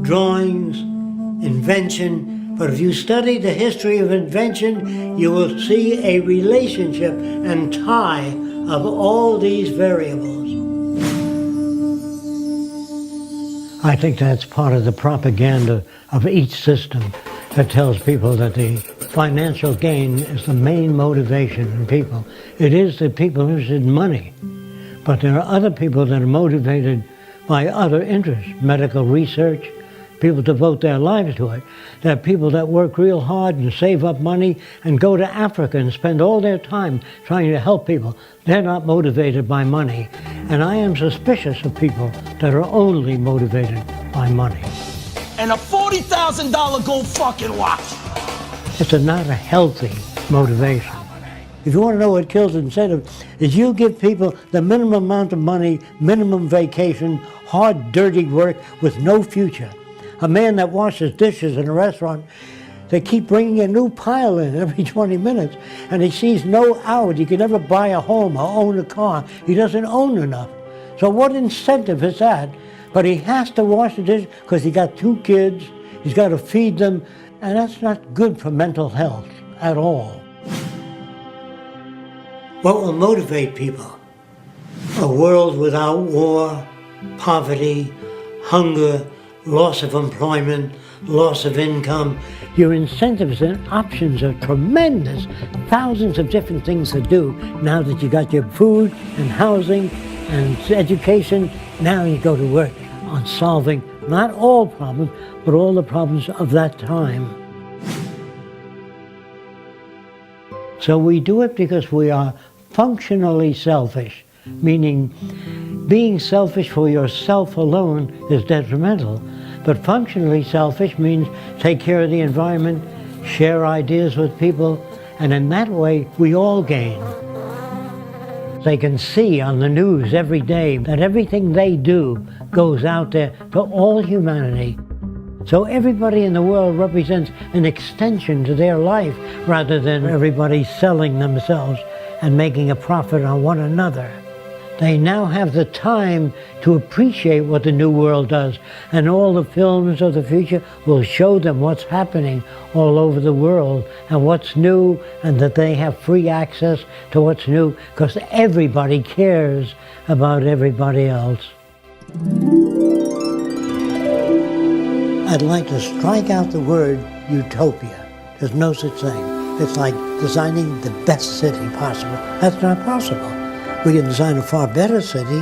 S3: drawings, invention. But if you study the history of invention, you will see a relationship and tie of all these variables. I think that's part of the propaganda of each system that tells people that the financial gain is the main motivation in people. It is the people interested in money, but there are other people that are motivated by other interests, medical research. People devote their lives to it. There are people that work real hard and save up money and go to Africa and spend all their time trying to help people. They're not motivated by money. And I am suspicious of people that are only motivated by money.
S7: And a $40,000 gold fucking watch.
S3: It's not a healthy motivation. If you want to know what kills incentive, is you give people the minimum amount of money, minimum vacation, hard, dirty work with no future. A man that washes dishes in a restaurant, they keep bringing a new pile in every 20 minutes, and he sees no out. He can never buy a home or own a car. He doesn't own enough. So what incentive is that? But he has to wash the dishes because he got 2 kids, he's got to feed them, and that's not good for mental health at all. What will motivate people? A world without war, poverty, hunger, loss of employment, loss of income. Your incentives and options are tremendous. Thousands of different things to do now that you got your food and housing and education. Now you go to work on solving not all problems, but all the problems of that time. So we do it because we are functionally selfish, meaning being selfish for yourself alone is detrimental. But functionally selfish means take care of the environment, share ideas with people, and in that way we all gain. They can see on the news every day that everything they do goes out there to all humanity. So everybody in the world represents an extension to their life rather than everybody selling themselves and making a profit on one another. They now have the time to appreciate what the new world does, and all the films of the future will show them what's happening all over the world and what's new, and that they have free access to what's new because everybody cares about everybody else. I'd like to strike out the word utopia. There's no such thing. It's like designing the best city possible. That's not possible. We can design a far better city,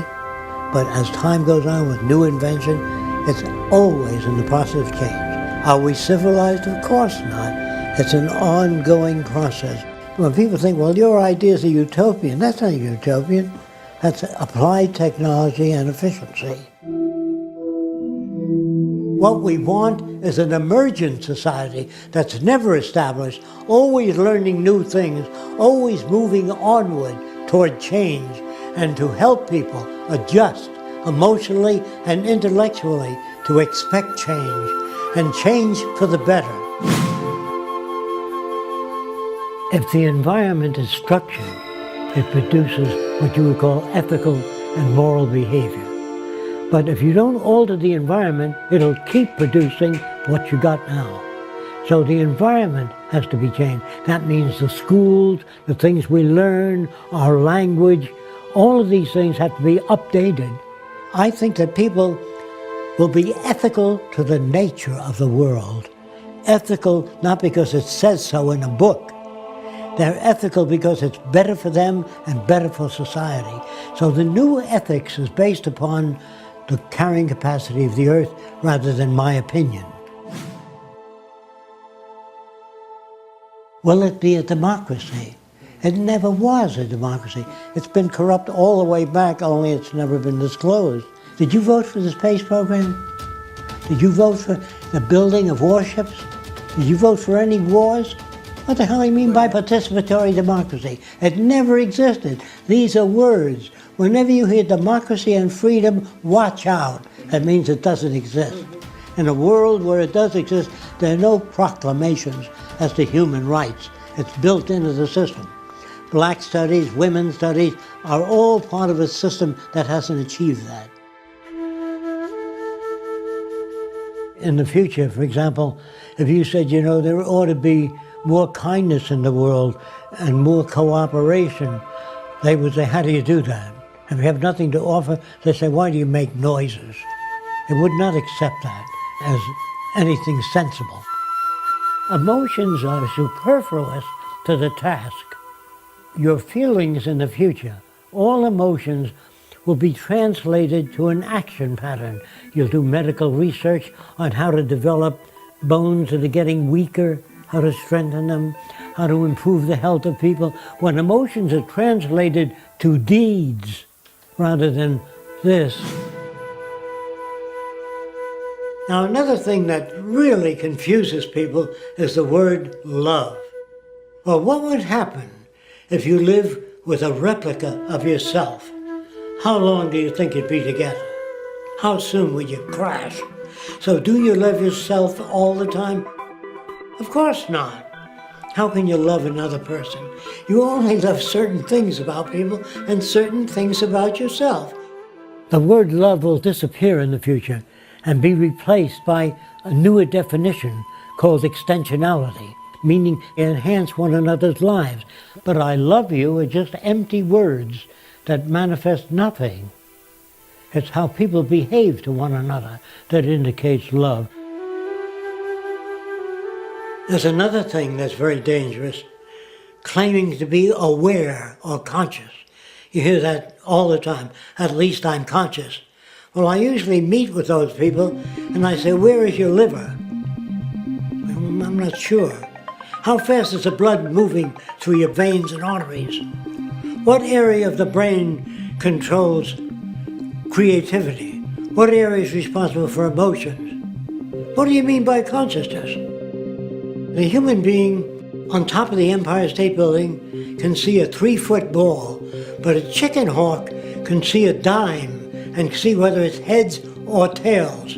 S3: but as time goes on with new invention, it's always in the process of change. Are we civilized? Of course not. It's an ongoing process. When people think, well, your ideas are utopian, that's not utopian. That's applied technology and efficiency. What we want is an emergent society that's never established, always learning new things, always moving onward toward change, and to help people adjust emotionally and intellectually to expect change, and change for the better. If the environment is structured, it produces what you would call ethical and moral behavior. But if you don't alter the environment, it'll keep producing what you got now. So the environment has to be changed. That means the schools, the things we learn, our language, all of these things have to be updated. I think that people will be ethical to the nature of the world. Ethical not because it says so in a book. They're ethical because it's better for them and better for society. So the new ethics is based upon the carrying capacity of the earth rather than my opinion. Will it be a democracy? It never was a democracy. It's been corrupt all the way back, only it's never been disclosed. Did you vote for the space program? Did you vote for the building of warships? Did you vote for any wars? What the hell do you mean by participatory democracy? It never existed. These are words. Whenever you hear democracy and freedom, watch out. That means it doesn't exist. In a world where it does exist, there are no proclamations as to human rights. It's built into the system. Black studies, women's studies are all part of a system that hasn't achieved that. In the future, for example, if you said, you know, there ought to be more kindness in the world and more cooperation, they would say, how do you do that? If you have nothing to offer, they say, why do you make noises? They would not accept that as anything sensible. Emotions are superfluous to the task. Your feelings in the future, all emotions, will be translated to an action pattern. You'll do medical research on how to develop bones that are getting weaker, how to strengthen them, how to improve the health of people. When emotions are translated to deeds rather than this. Now, another thing that really confuses people is the word love. Well, what would happen if you live with a replica of yourself? How long do you think you'd be together? How soon would you crash? So do you love yourself all the time? Of course not. How can you love another person? You only love certain things about people and certain things about yourself. The word love will disappear in the future and be replaced by a newer definition called extensionality, meaning enhance one another's lives. But I love you are just empty words that manifest nothing. It's how people behave to one another that indicates love. There's another thing that's very dangerous, claiming to be aware or conscious. You hear that all the time, at least I'm conscious. Well, I usually meet with those people and I say, where is your liver? I'm not sure. How fast is the blood moving through your veins and arteries? What area of the brain controls creativity? What area is responsible for emotions? What do you mean by consciousness? The human being on top of the Empire State Building can see a 3-foot ball, but a chicken hawk can see a dime and see whether it's heads or tails.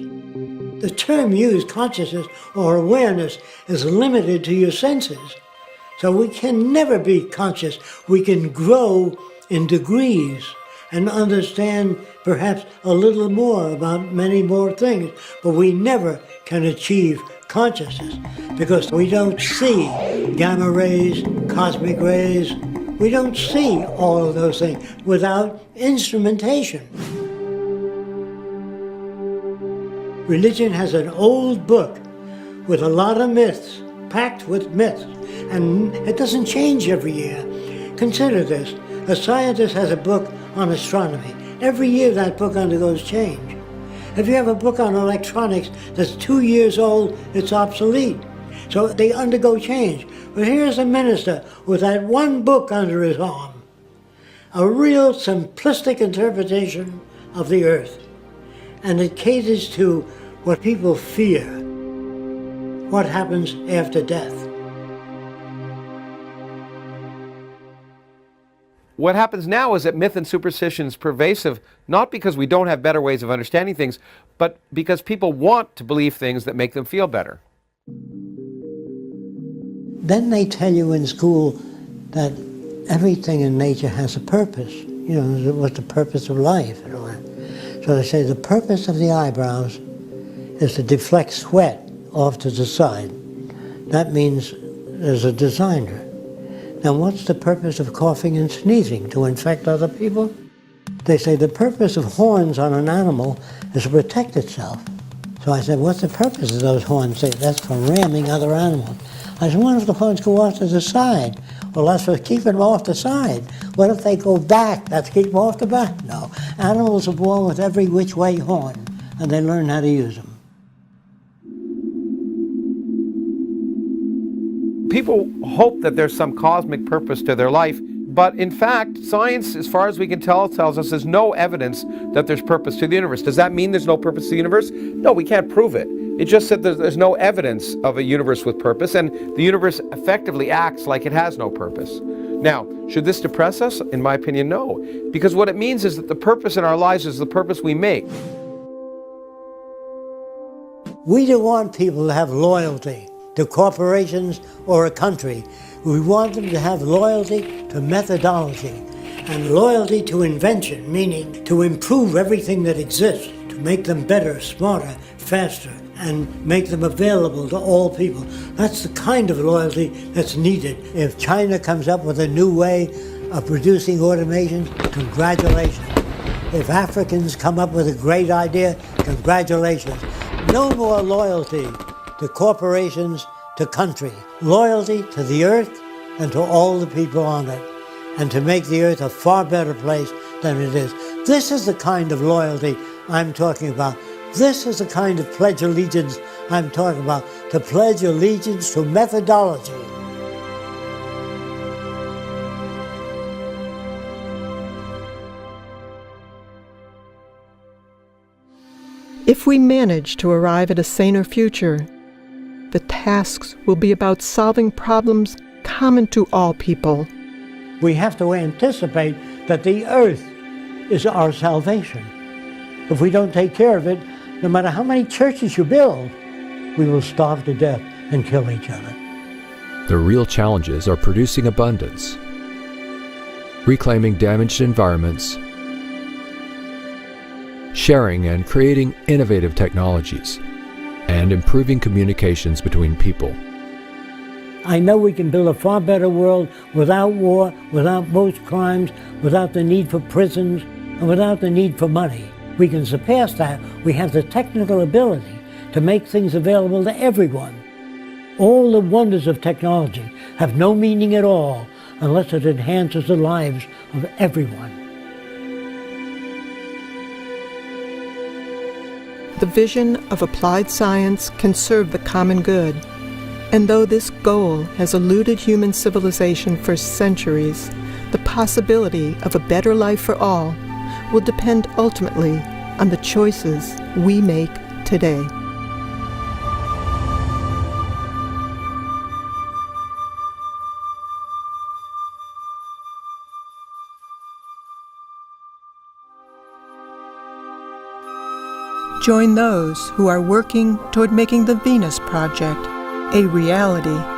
S3: The term used, consciousness or awareness, is limited to your senses. So we can never be conscious. We can grow in degrees. and understand perhaps a little more about many more things, but we never can achieve consciousness because we don't see gamma rays, cosmic rays. We don't see all of those things without instrumentation. Religion has an old book with a lot of myths, packed with myths, and it doesn't change every year. Consider this. A scientist has a book on astronomy. Every year that book undergoes change. If you have a book on electronics that's 2 years old, it's obsolete. So they undergo change. But here's a minister with that one book under his arm. A real simplistic interpretation of the earth. And it caters to what people fear. What happens after death?
S17: What happens now is that myth and superstition is pervasive, not because we don't have better ways of understanding things, but because people want to believe things that make them feel better.
S3: Then they tell you in school that everything in nature has a purpose. You know, what's the purpose of life and all that. So they say the purpose of the eyebrows is to deflect sweat off to the side. That means there's a designer. Now what's the purpose of coughing and sneezing? To infect other people? They say the purpose of horns on an animal is to protect itself. So I said, what's the purpose of those horns? They say, that's for ramming other animals. I said, what if the horns go off to the side? Well, that's for keeping them off the side. What if they go back? That's keep them off the back? No. Animals are born with every which way horn, and they learn how to use them.
S17: People hope that there's some cosmic purpose to their life, but in fact, science, as far as we can tell, tells us there's no evidence that there's purpose to the universe. Does that mean there's no purpose to the universe? No, we can't prove it. It just said there's no evidence of a universe with purpose, and the universe effectively acts like it has no purpose. Now, should this depress us? In my opinion, no. Because what it means is that the purpose in our lives is the purpose we make.
S3: We don't want people to have loyalty to corporations or a country. We want them to have loyalty to methodology and loyalty to invention, meaning to improve everything that exists, to make them better, smarter, faster, and make them available to all people. That's the kind of loyalty that's needed. If China comes up with a new way of producing automation, congratulations. If Africans come up with a great idea, congratulations. No more loyalty to corporations, to country. Loyalty to the earth and to all the people on it, and to make the earth a far better place than it is. This is the kind of loyalty I'm talking about. This is the kind of pledge allegiance I'm talking about, to pledge allegiance to methodology.
S10: If we manage to arrive at a saner future, the tasks will be about solving problems common to all people.
S3: We have to anticipate that the earth is our salvation. If we don't take care of it, no matter how many churches you build, we will starve to death and kill each other.
S11: The real challenges are producing abundance, reclaiming damaged environments, sharing and creating innovative technologies, and improving communications between people.
S3: I know we can build a far better world without war, without most crimes, without the need for prisons, and without the need for money. We can surpass that. We have the technical ability to make things available to everyone. All the wonders of technology have no meaning at all unless it enhances the lives of everyone.
S10: The vision of applied science can serve the common good. And though this goal has eluded human civilization for centuries, the possibility of a better life for all will depend ultimately on the choices we make today. Join those who are working toward making the Venus Project a reality.